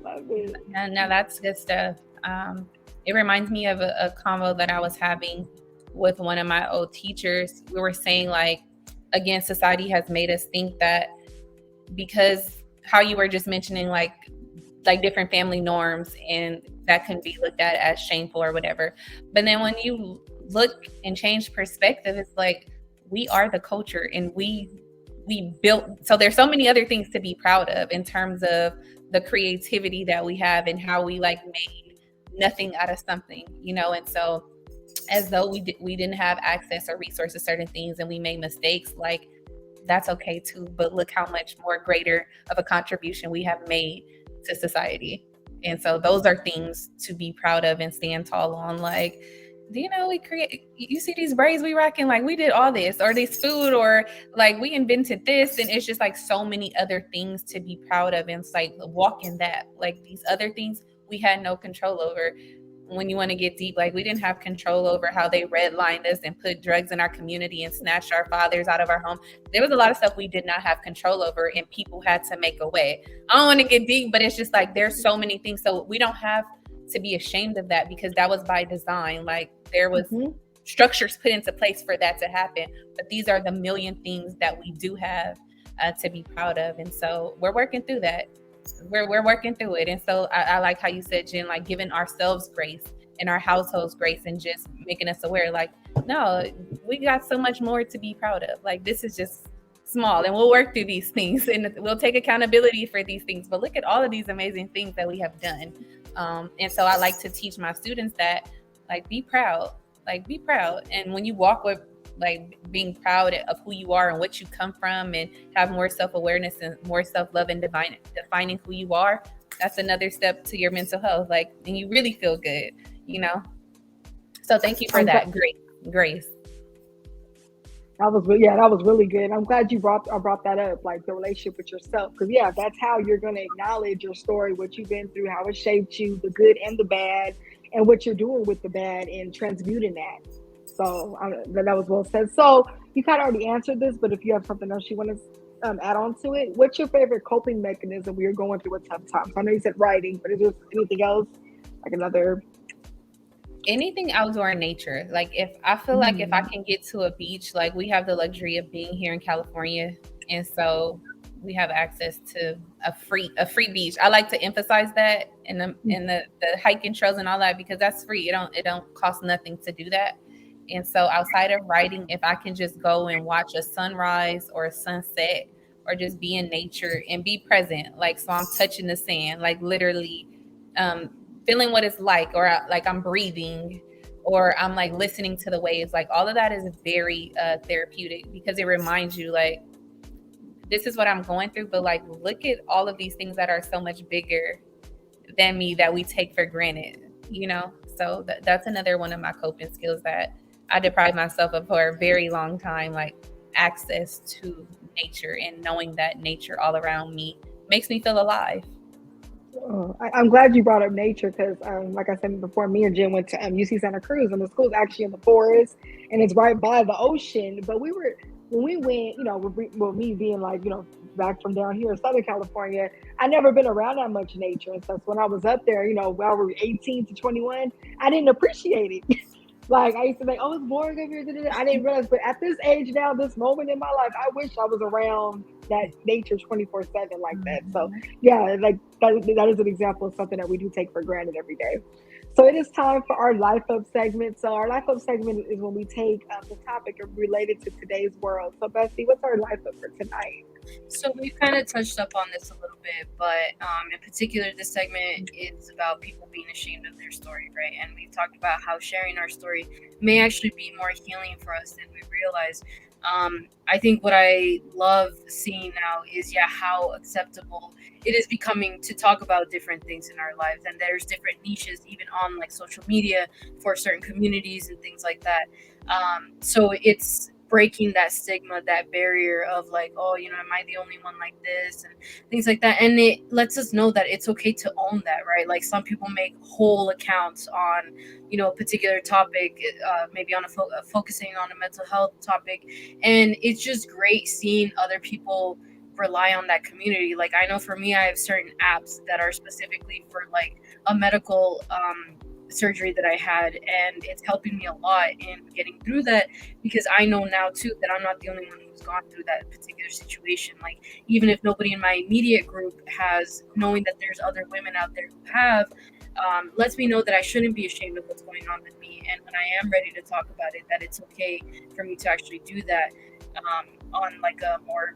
Love it. No, that's good stuff. It reminds me of a convo that I was having with one of my old teachers. We were saying, like, again, society has made us think that because how you were just mentioning, like different family norms, and that can be looked at as shameful or whatever. But then when you look and change perspective, it's like we are the culture, and we built. So there's so many other things to be proud of in terms of the creativity that we have and how we like made nothing out of something, you know. And so as though we didn't have access or resources to certain things and we made mistakes, like that's okay too. But look how much more greater of a contribution we have made to society. And so those are things to be proud of and stand tall on. Like, you know, you see these braids we rocking, like we did all this, or this food, or like we invented this. And it's just like so many other things to be proud of. And it's like walking that, like these other things we had no control over. When you want to get deep, like we didn't have control over how they redlined us and put drugs in our community and snatched our fathers out of our home. There was a lot of stuff we did not have control over, and people had to make a way. I don't want to get deep, but it's just like there's so many things. So we don't have to be ashamed of that, because that was by design. Like there was structures put into place for that to happen. But these are the million things that we do have to be proud of. And so we're working through that. We're working through it. And so I like how you said, Jen, like giving ourselves grace and our households grace, and just making us aware, like, no, we got so much more to be proud of. Like this is just small, and we'll work through these things, and we'll take accountability for these things. But look at all of these amazing things that we have done. And so I like to teach my students that, like, be proud. And when you walk with like being proud of who you are and what you come from, and have more self-awareness and more self-love and defining who you are, that's another step to your mental health. Like, and you really feel good, you know? So thank you for that. Grace. That was really good. I'm glad you brought that up, like the relationship with yourself, because that's how you're going to acknowledge your story, what you've been through, how it shaped you, the good and the bad, and what you're doing with the bad and transmuting that. So that was well said. So you kind of already answered this, but if you have something else you want to add on to it, what's your favorite coping mechanism when you're going through a tough time? So I know you said writing, but is there anything else, like another? Anything outdoor in nature. Like if I feel like if I can get to a beach, like we have the luxury of being here in California, and so we have access to a free beach. I like to emphasize that in the hiking trails and all that, because that's free. It don't cost nothing to do that. And so outside of writing, if I can just go and watch a sunrise or a sunset, or just be in nature and be present, like, so I'm touching the sand, like literally feeling what it's like, or like I'm breathing, or I'm like listening to the waves, like all of that is very therapeutic, because it reminds you, like, this is what I'm going through, but like, look at all of these things that are so much bigger than me that we take for granted, you know? So that's another one of my coping skills that I deprived myself of for a very long time, like access to nature and knowing that nature all around me makes me feel alive. I'm glad you brought up nature, because, like I said before, me and Jen went to UC Santa Cruz, and the school's actually in the forest, and it's right by the ocean. But when we went, with me being like, back from down here in Southern California, I never been around that much nature. And so when I was up there, while we were 18 to 21, I didn't appreciate it. Like, I used to think, oh, it's boring up here. I didn't realize, but at this age now, this moment in my life, I wish I was around that nature 24/7 like that. So yeah, like that is an example of something that we do take for granted every day. So it is time for our Life Up segment. So our Life Up segment is when we take the topic related to today's world. So Bessie, what's our Life Up for tonight? So we've kind of touched up on this a little bit, but in particular, this segment is about people being ashamed of their story, right? And we've talked about how sharing our story may actually be more healing for us than we realize. I think what I love seeing now is, how acceptable it is becoming to talk about different things in our lives. And there's different niches, even on like social media, for certain communities and things like that. So it's breaking that stigma, that barrier of like, oh, am I the only one like this, and things like that. And it lets us know that it's okay to own that, right? Like, some people make whole accounts on, a particular topic, maybe on focusing on a mental health topic. And it's just great seeing other people rely on that community. Like, I know for me, I have certain apps that are specifically for like a medical surgery that I had, and it's helping me a lot in getting through that, because I know now too that I'm not the only one who's gone through that particular situation. Like, even if nobody in my immediate group has, knowing that there's other women out there who have, lets me know that I shouldn't be ashamed of what's going on with me, and when I am ready to talk about it, that it's okay for me to actually do that on like a more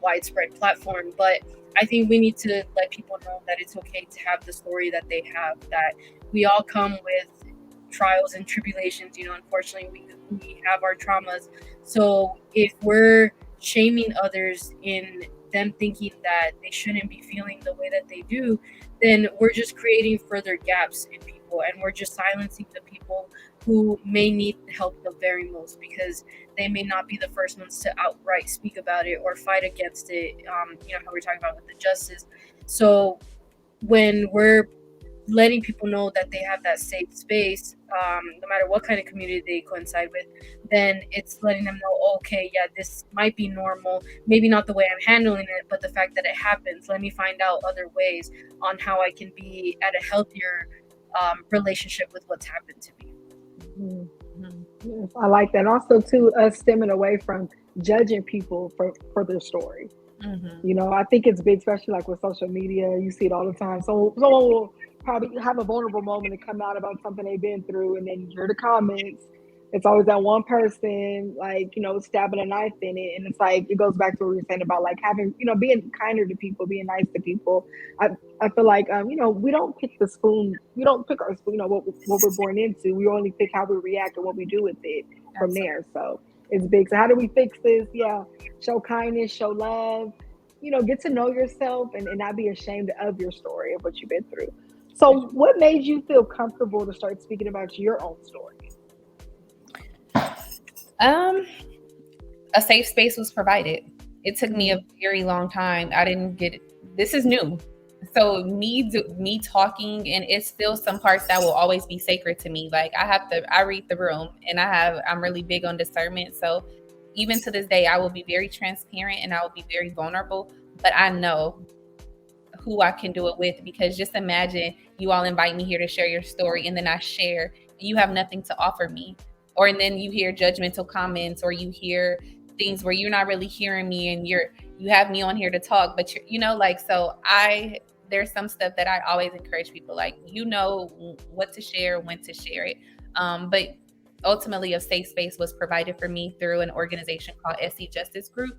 widespread platform. But I think we need to let people know that it's okay to have the story that they have, that we all come with trials and tribulations. Unfortunately, we have our traumas. So if we're shaming others in them thinking that they shouldn't be feeling the way that they do, then we're just creating further gaps in people, and we're just silencing the people who may need help the very most, because they may not be the first ones to outright speak about it or fight against it. How we're talking about with the justice. So when we're letting people know that they have that safe space, no matter what kind of community they coincide with, then it's letting them know, okay, this might be normal, maybe not the way I'm handling it, but the fact that it happens, let me find out other ways on how I can be at a healthier relationship with what's happened to me. Mm-hmm. Yes, I like that. Also, too, us stemming away from judging people for their story. Mm-hmm. I think it's big, especially like with social media. You see it all the time. So someone will probably have a vulnerable moment and come out about something they've been through, and then you hear the comments. It's always that one person, like, stabbing a knife in it. And it's like, it goes back to what we were saying about like having, being kinder to people, being nice to people. I feel like, we don't pick the spoon. We don't pick our spoon, what we're born into. We only pick how we react and what we do with it from there. So it's big. So how do we fix this? Yeah. Show kindness, show love, get to know yourself, and not be ashamed of your story, of what you've been through. So what made you feel comfortable to start speaking about your own story? a safe space was provided. It took me a very long time. I didn't get it. This is new. So me talking, and it's still some parts that will always be sacred to me. Like I read the room, and I'm really big on discernment. So even to this day, I will be very transparent and I will be very vulnerable, but I know who I can do it with, because just imagine you all invite me here to share your story, and then I share, and you have nothing to offer me. Or and then you hear judgmental comments, or you hear things where you're not really hearing me, and you have me on here to talk, but so there's some stuff that I always encourage people, like, what to share, when to share it. But ultimately, a safe space was provided for me through an organization called SC Justice Group.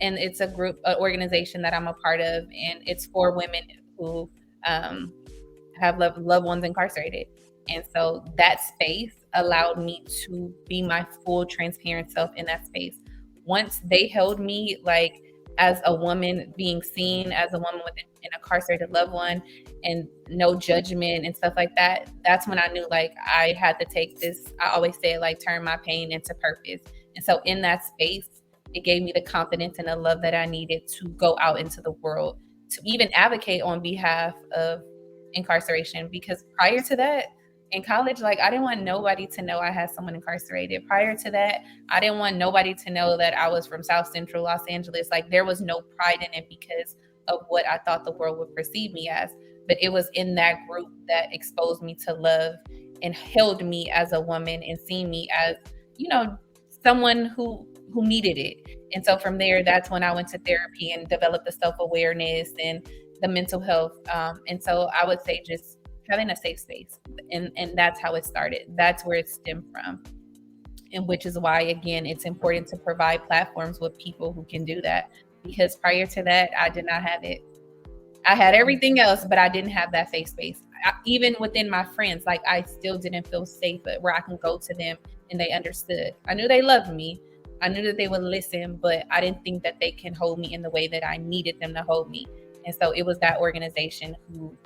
And it's an organization that I'm a part of, and it's for women who have loved ones incarcerated. And so that space allowed me to be my full transparent self in that space. Once they held me like as a woman, being seen as a woman with an incarcerated loved one, and no judgment and stuff like that, that's when I knew like I had to take this, I always say, like, turn my pain into purpose. And so in that space, it gave me the confidence and the love that I needed to go out into the world, to even advocate on behalf of incarceration. Because prior to that, in college, like, I didn't want nobody to know I had someone incarcerated. Prior to that, I didn't want nobody to know that I was from South Central Los Angeles. Like, there was no pride in it because of what I thought the world would perceive me as. But it was in that group that exposed me to love and held me as a woman and seen me as, someone who needed it. And so from there, that's when I went to therapy and developed the self-awareness and the mental health. And so I would say just having a safe space. And that's how it started. That's where it stemmed from. And which is why, again, it's important to provide platforms with people who can do that. Because prior to that, I did not have it. I had everything else, but I didn't have that safe space. Even within my friends, like, I still didn't feel safe where I can go to them and they understood. I knew they loved me. I knew that they would listen, but I didn't think that they can hold me in the way that I needed them to hold me. And so it was that organization who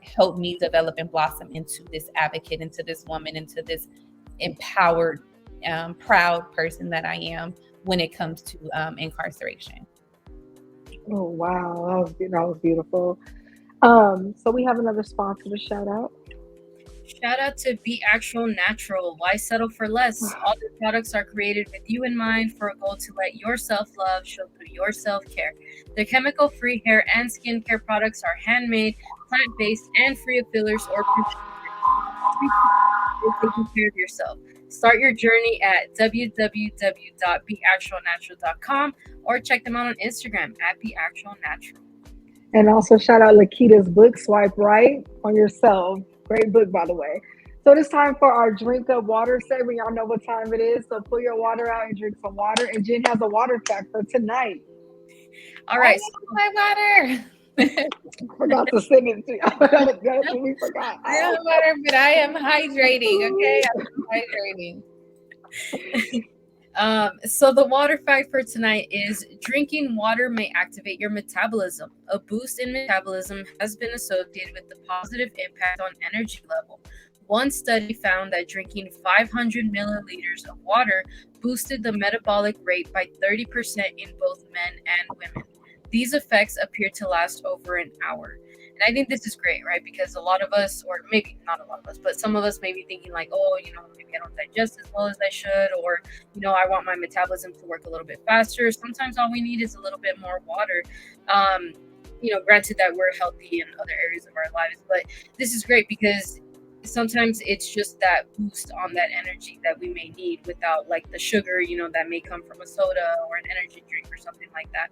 helped me develop and blossom into this advocate, into this woman, into this empowered, proud person that I am when it comes to incarceration. Oh, wow. That was beautiful. So we have another sponsor to shout out. Shout out to Be Actual Natural. Why settle for less? All their products are created with you in mind, for a goal to let your self-love show through your self-care. Their chemical-free hair and skincare products are handmade, plant-based, and free of fillers or taking care of yourself. Start your journey at www.beactualnatural.com or check them out on Instagram at beactualnatural. And also shout out Lakita's book, Swipe Right on Yourself. Great book, by the way. So it's time for our drink up water segment. Y'all know what time it is. So pull your water out and drink some water. And Jen has a water fact for tonight. All right. My water. Forgot to send it to you. We forgot. I have water, but I am hydrating. Okay, I'm hydrating. So the water fact for tonight is drinking water may activate your metabolism. A boost in metabolism has been associated with the positive impact on energy level. One study found that drinking 500 milliliters of water boosted the metabolic rate by 30% in both men and women. These effects appear to last over an hour. And I think this is great, right? Because a lot of us, or maybe not a lot of us, but some of us may be thinking like, oh, maybe I don't digest as well as I should, or, I want my metabolism to work a little bit faster. Sometimes all we need is a little bit more water. Granted that we're healthy in other areas of our lives, but this is great because sometimes it's just that boost on that energy that we may need without the sugar, that may come from a soda or an energy drink or something like that.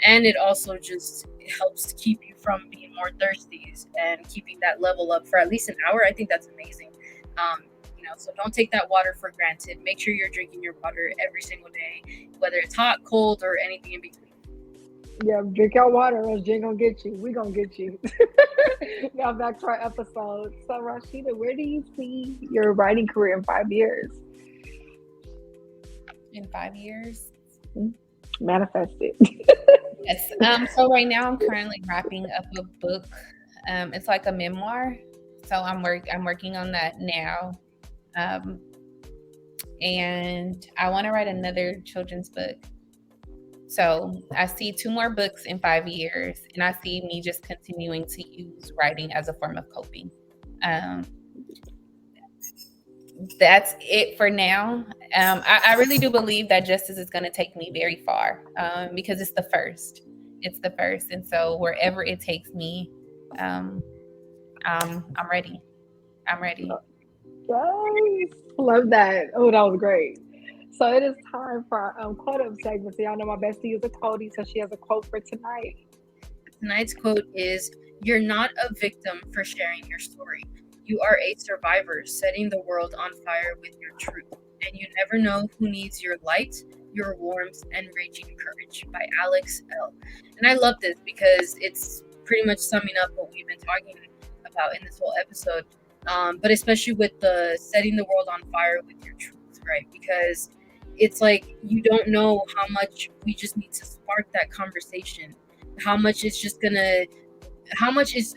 And it also just helps keep you from being more thirsty and keeping that level up for at least an hour. I think that's amazing. So don't take that water for granted. Make sure you're drinking your water every single day, whether it's hot, cold, or anything in between. Yeah, drink your water or else Jen gonna get you. We gonna get you. Now back to our episode. So Rasheeda, where do you see your writing career in 5 years? In 5 years? Manifest it. Yes. So right now I'm currently wrapping up a book. It's like a memoir. So I'm working on that now. and I want to write another children's book. So I see 2 more books in 5 years, and I see me just continuing to use writing as a form of coping. That's it for now. I really do believe that justice is going to take me very far, because it's the first. It's the first, and so wherever it takes me, I'm ready. I'm ready. Yes, love that. Oh, that was great. So it is time for our quote up segment. So y'all know my bestie is a quote, so she has a quote for tonight. Tonight's quote is, "You're not a victim for sharing your story. You are a survivor setting the world on fire with your truth. And you never know who needs your light, your warmth, and raging courage," by Alex L. And I love this because it's pretty much summing up what we've been talking about in this whole episode. But especially with the setting the world on fire with your truth, right? Because it's like you don't know how much we just need to spark that conversation, how much is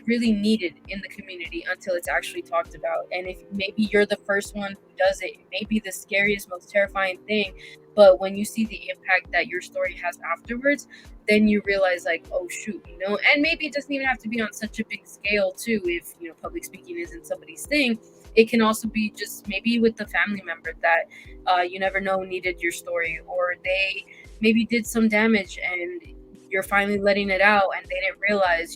really needed in the community until it's actually talked about. And if maybe you're the first one who does it, it may be the scariest, most terrifying thing, but when you see the impact that your story has afterwards, then you realize like, oh shoot, and maybe it doesn't even have to be on such a big scale too. If public speaking isn't somebody's thing, it can also be just maybe with the family member that you never know needed your story, or they maybe did some damage and you're finally letting it out and they didn't realize,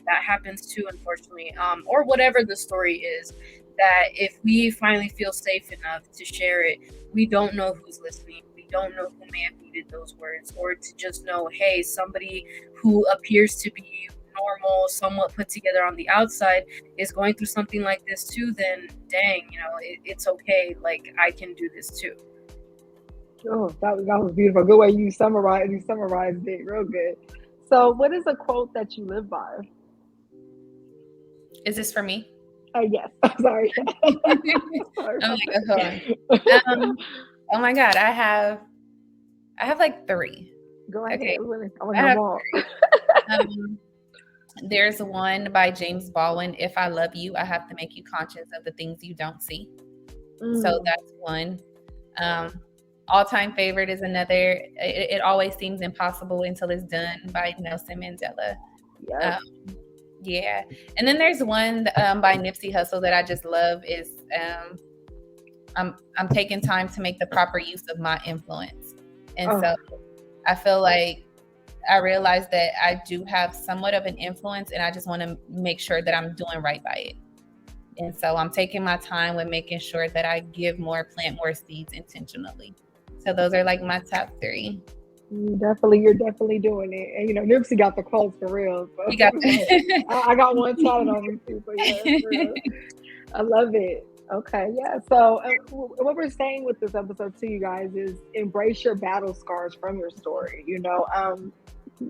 that happens too, unfortunately, or whatever the story is, that if we finally feel safe enough to share it, we don't know who's listening. We don't know who may have needed those words, or to just know, hey, somebody who appears to be normal, somewhat put together on the outside is going through something like this too, then dang, it's okay. Like, I can do this too. Oh, that was beautiful. Good way you summarized it real good. So what is a quote that you live by? Is this for me? Yes. I'm sorry. Oh my God, I have like 3. Go ahead. Okay. I have There's one by James Baldwin. If I love you, I have to make you conscious of the things you don't see. So that's one. All-time favorite is another. It always seems impossible until it's done, by Nelson Mandela. Yes. Yeah. And then there's one by Nipsey Hussle that I just love is I'm taking time to make the proper use of my influence. And so I feel like I realized that I do have somewhat of an influence, and I just want to make sure that I'm doing right by it. And so I'm taking my time with making sure that I plant more seeds intentionally. So those are like my top 3. You're definitely doing it. And Nipsey got the quotes for real. So. You got I got one tatted on me too. So yeah, I love it. Okay, yeah. So what we're saying with this episode to you guys is embrace your battle scars from your story.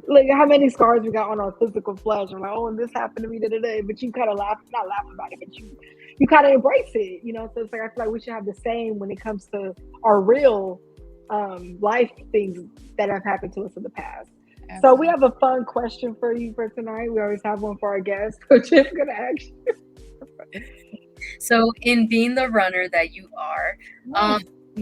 Like how many scars we got on our physical flesh. I'm like, oh, and this happened to me today. But you kind of not laugh about it, but you kind of embrace it. So it's like I feel like we should have the same when it comes to our real life things that have happened to us in the past. Absolutely. So we have a fun question for you for tonight. We always have one for our guests, which is going to ask you. So in being the runner that you are,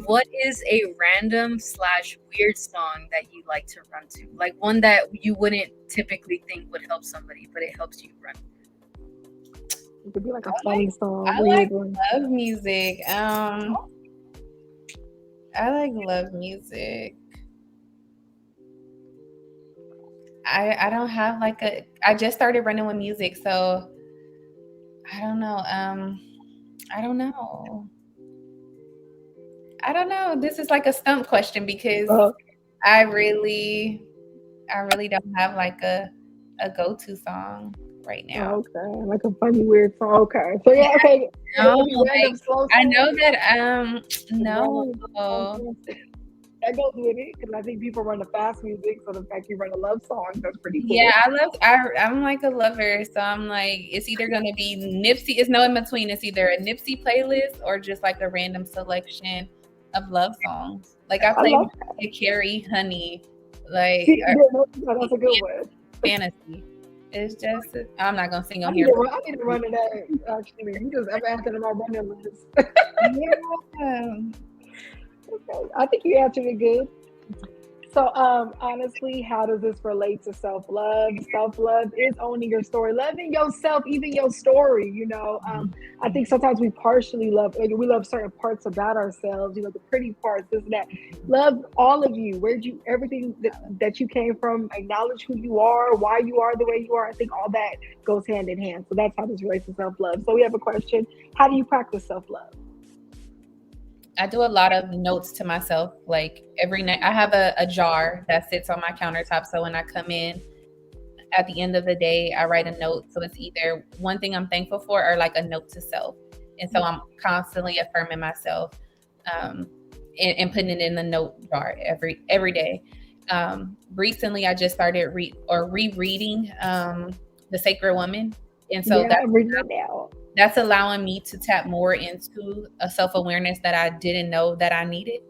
what is a random/weird song that you like to run to? Like one that you wouldn't typically think would help somebody, but it helps you run. It could be like a funny song. I like love music. I like love music. I don't have like I just started running with music, so I don't know. I don't know. This is like a stump question because I really don't have like a go-to song right now. Okay, like a funny weird song. Okay, so yeah, okay. No, I know that no. That goes with it because I think people run the fast music, so the fact you run a love song, that's pretty cool. Yeah, I'm like a lover, so I'm like, it's either gonna be Nipsey. It's no in between. It's either a Nipsey playlist or just like a random selection of love songs. Like I play Carrie, Honey, like that's a good one. Fantasy. It's just I'm not gonna sing on here. I need to run to that. Actually, you just ever added to my running list. Yeah. Okay. I think you answered it good. So, honestly, how does this relate to self-love? Self-love is owning your story, loving yourself, even your story. I think sometimes we partially love, like, we love certain parts about ourselves. The pretty parts, this and that. Love all of you. Everything that you came from. Acknowledge who you are, why you are the way you are. I think all that goes hand in hand. So that's how this relates to self-love. So we have a question: how do you practice self-love? I do a lot of notes to myself. Like every night, I have a jar that sits on my countertop. So when I come in at the end of the day, I write a note. So it's either one thing I'm thankful for or like a note to self. And so I'm constantly affirming myself and putting it in the note jar every day. Recently, I just started rereading The Sacred Woman. And so I'm reading it now. That's allowing me to tap more into a self-awareness that I didn't know that I needed.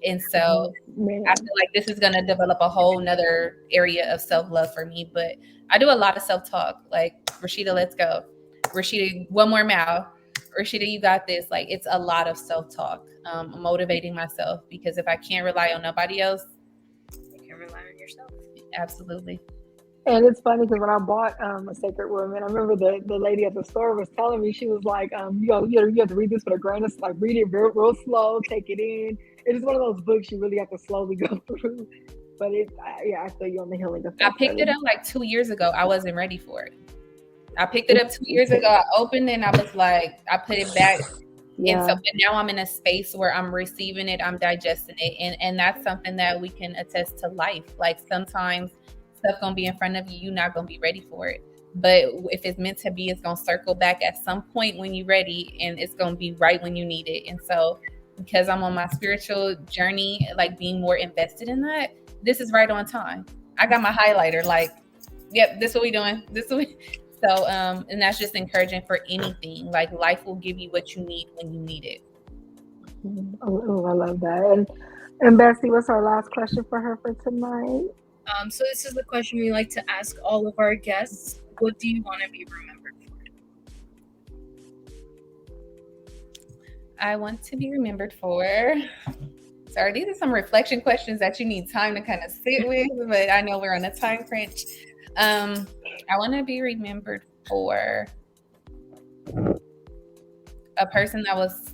And so I feel like this is going to develop a whole nother area of self-love for me. But I do a lot of self-talk, like, Rasheeda, let's go. Rasheeda, one more mile. Rasheeda, you got this. Like, it's a lot of self-talk, motivating myself, because if I can't rely on nobody else, You can rely on yourself. Absolutely. And it's funny because when I bought A Sacred Woman, I remember the lady at the store was telling me, she was like, you have to read this with a grain of, like, read it real slow, take it in. It is one of those books you really have to slowly go through. But I feel you on the healing effect. I picked it up like 2 years ago. I wasn't ready for it. I picked it up 2 years ago. I opened it and I was like, I put it back. Yeah. And so, but now I'm in a space where I'm receiving it, I'm digesting it. And that's something that we can attest to life. Like, sometimes stuff gonna be in front of you, you're not gonna be ready for it. But if it's meant to be, it's gonna circle back at some point when you're ready, and it's gonna be right when you need it. And so, because I'm on my spiritual journey, like being more invested in that, this is right on time. I got my highlighter, like, yep, this what we doing. So, and that's just encouraging for anything. Like, life will give you what you need when you need it. Oh, I love that. And Bessie, what's our last question for her for tonight? So this is the question we like to ask all of our guests. What do you want to be remembered for? I want to be remembered for... Sorry, these are some reflection questions that you need time to kind of sit with, but I know we're on a time crunch. I want to be remembered for a person that was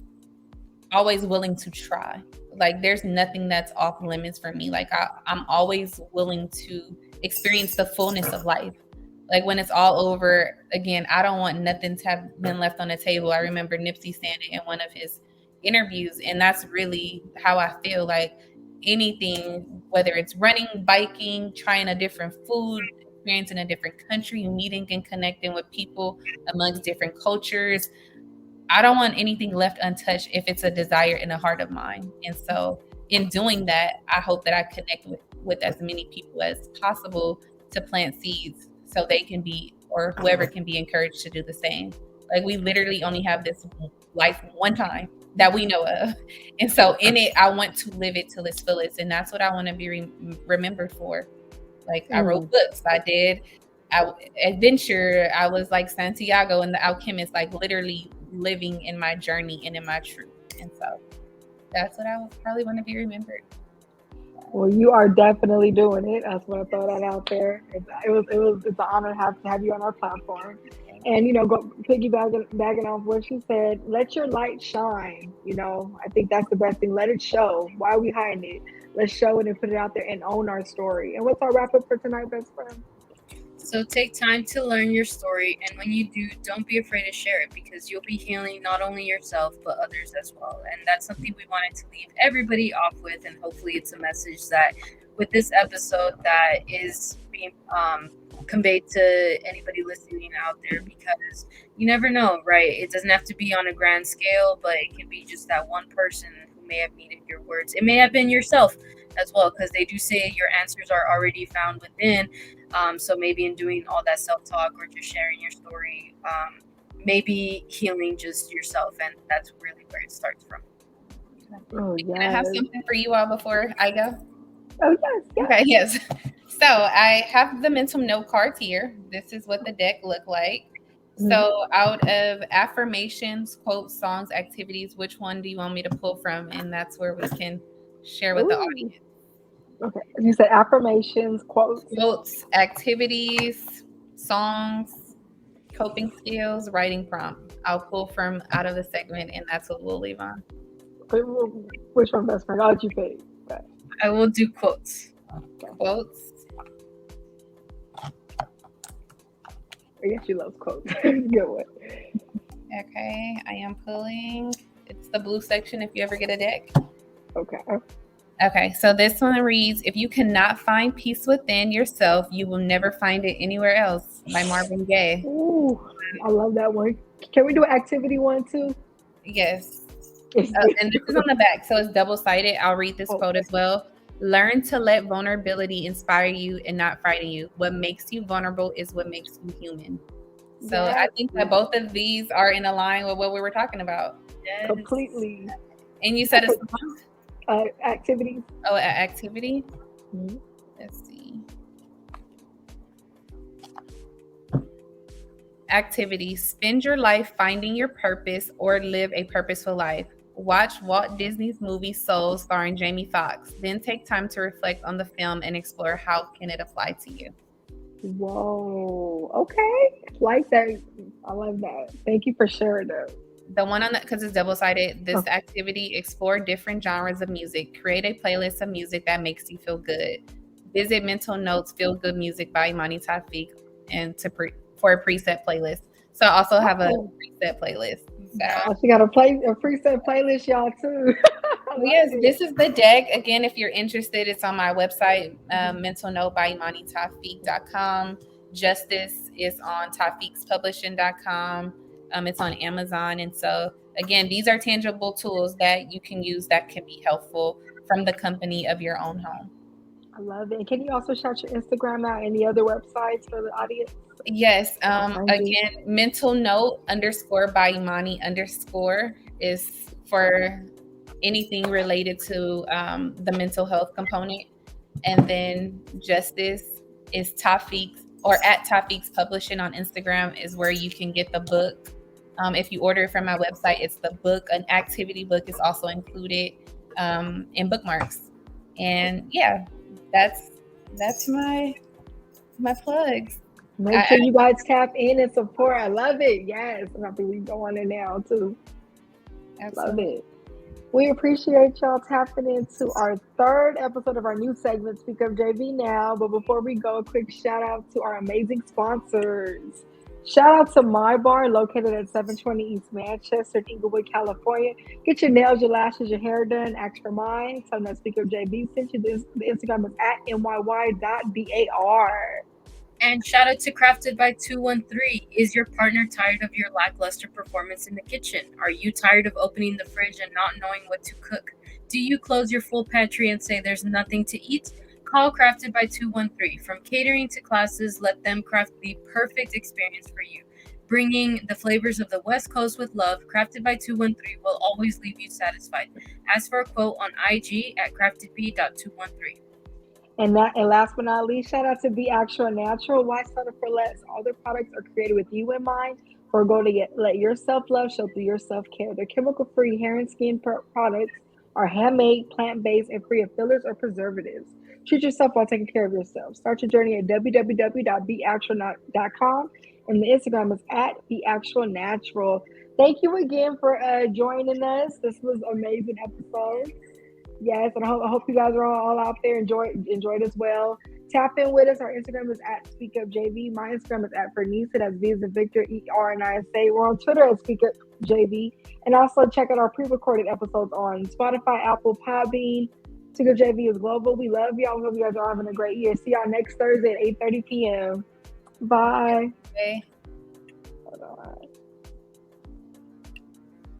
always willing to try. Like, there's nothing that's off limits for me. Like, I'm always willing to experience the fullness of life. Like, when it's all over, again, I don't want nothing to have been left on the table. I remember Nipsey saying it in one of his interviews, and that's really how I feel. Like, anything, whether it's running, biking, trying a different food, experiencing a different country, meeting and connecting with people amongst different cultures, I don't want anything left untouched if it's a desire in the heart of mine. And so in doing that, I hope that I connect with as many people as possible to plant seeds so they can be, or whoever can be, encouraged to do the same. Like, we literally only have this life one time that we know of. And so in it, I want to live it till its fullest. And that's what I want to be remembered for. Like, I wrote books, I adventure, I was like Santiago and the Alchemist, like literally living in my journey and in my truth. And so that's what I would probably want to be remembered. Well, you are definitely doing it. I just want to throw that out there. It's an honor to have you on our platform. And, go piggybacking off what you said, let your light shine. I think that's the best thing. Let it show. Why are we hiding it? Let's show it and put it out there and own our story. And what's our wrap up for tonight, best friend? So take time to learn your story, and when you do, don't be afraid to share it, because you'll be healing not only yourself but others as well. And that's something we wanted to leave everybody off with, and hopefully it's a message that with this episode that is being conveyed to anybody listening out there, because you never know, right? It doesn't have to be on a grand scale, but it can be just that one person who may have needed your words. It may have been yourself as well, because they do say your answers are already found within. So maybe in doing all that self-talk or just sharing your story, maybe healing just yourself, and that's really where it starts from. Oh, yes. Can I have something for you all before I go? Oh, yes. Okay, yes. So I have the mental note cards here. This is what the deck looked like. So out of affirmations, quotes, songs, activities, which one do you want me to pull from? And that's where we can share with the audience. Okay. You said affirmations, quotes. Quotes, activities, songs, coping skills, writing prompt. I'll pull from out of the segment, and that's what we'll leave on. Which one, best friend? I'll let you pick. Okay. I will do quotes. Quotes. I guess she loves quotes. Good one. Okay, I am pulling. It's the blue section if you ever get a deck. Okay. Okay, so this one reads, "If you cannot find peace within yourself, you will never find it anywhere else," by Marvin Gaye. Ooh, I love that one. Can we do an activity one too? Yes. And this is on the back, so it's double-sided. I'll read this quote as well. "Learn to let vulnerability inspire you and not frighten you. What makes you vulnerable is what makes you human." So I think that both of these are in line with what we were talking about. Yes. Completely. And you said a song? Activities. Oh, an activity? Mm-hmm. Let's see. Activity. Spend your life finding your purpose or live a purposeful life. Watch Walt Disney's movie Soul starring Jamie Foxx. Then take time to reflect on the film and explore how can it apply to you. Whoa. Okay. Like that. I love that. Thank you for sharing that. The one on that, because it's double-sided, this activity, explore different genres of music. Create a playlist of music that makes you feel good. Visit Mental Notes Feel Good Music by Imani Tawfiq and for a preset playlist. So I also have a preset playlist. So. She got a preset playlist, y'all, too. Yes, this is the deck. Again, if you're interested, it's on my website, Mental Note by ImaniTawfiq.com. Justice is on TawfiqsPublishing.com. It's on Amazon. And so, again, these are tangible tools that you can use that can be helpful from the company of your own home. I love it. And can you also shout your Instagram out and the other websites for the audience? Yes. Again, Mental Note _ by Imani _ is for anything related to the mental health component. And then Justice is Tawfiq's or at Tawfiq's Publishing on Instagram is where you can get the book. If you order it from my website, it's the book. An activity book is also included in bookmarks. And yeah, that's my plugs. Make sure you guys tap in and support. I love it. Yes. I'm happy we go on it now too. Absolutely. Love it. We appreciate y'all tapping into our third episode of our new segment, SpeakUpJV Now. But before we go, a quick shout out to our amazing sponsors. Shout out to My Bar, located at 720 East Manchester, Inglewood, California. Get your nails, your lashes, your hair done. Ask for mine. Tell them that SpeakUpJV sent you. The Instagram is at nyy.bar. And shout out to Crafted by 213. Is your partner tired of your lackluster performance in the kitchen? Are you tired of opening the fridge and not knowing what to cook? Do you close your full pantry and say there's nothing to eat? Call Crafted by 213. From catering to classes, let them craft the perfect experience for you. Bringing the flavors of the West Coast with love, Crafted by 213 will always leave you satisfied. Ask for a quote on IG at craftedb.213. And last but not least, shout out to Be Actual Natural. Why settle for less? All their products are created with you in mind. We're going to let your self-love show through your self-care. Their chemical-free hair and skin products are handmade, plant-based, and free of fillers or preservatives. Treat yourself while taking care of yourself. Start your journey at www.beactual.com, and the Instagram is at BeActualNatural. Thank you again for joining us. This was an amazing episode. Yes, and I hope you guys are all out there enjoyed as well. Tap in with us. Our Instagram is at SpeakUpJV. My Instagram is at Bernice. That's V as in Victor, ERNISA. We're on Twitter at SpeakUpJV. And also check out our pre-recorded episodes on Spotify, Apple, Podbean. SpeakUpJV is global. We love y'all. We hope you guys are having a great year. See y'all next Thursday at 8:30 p.m. Bye. Okay.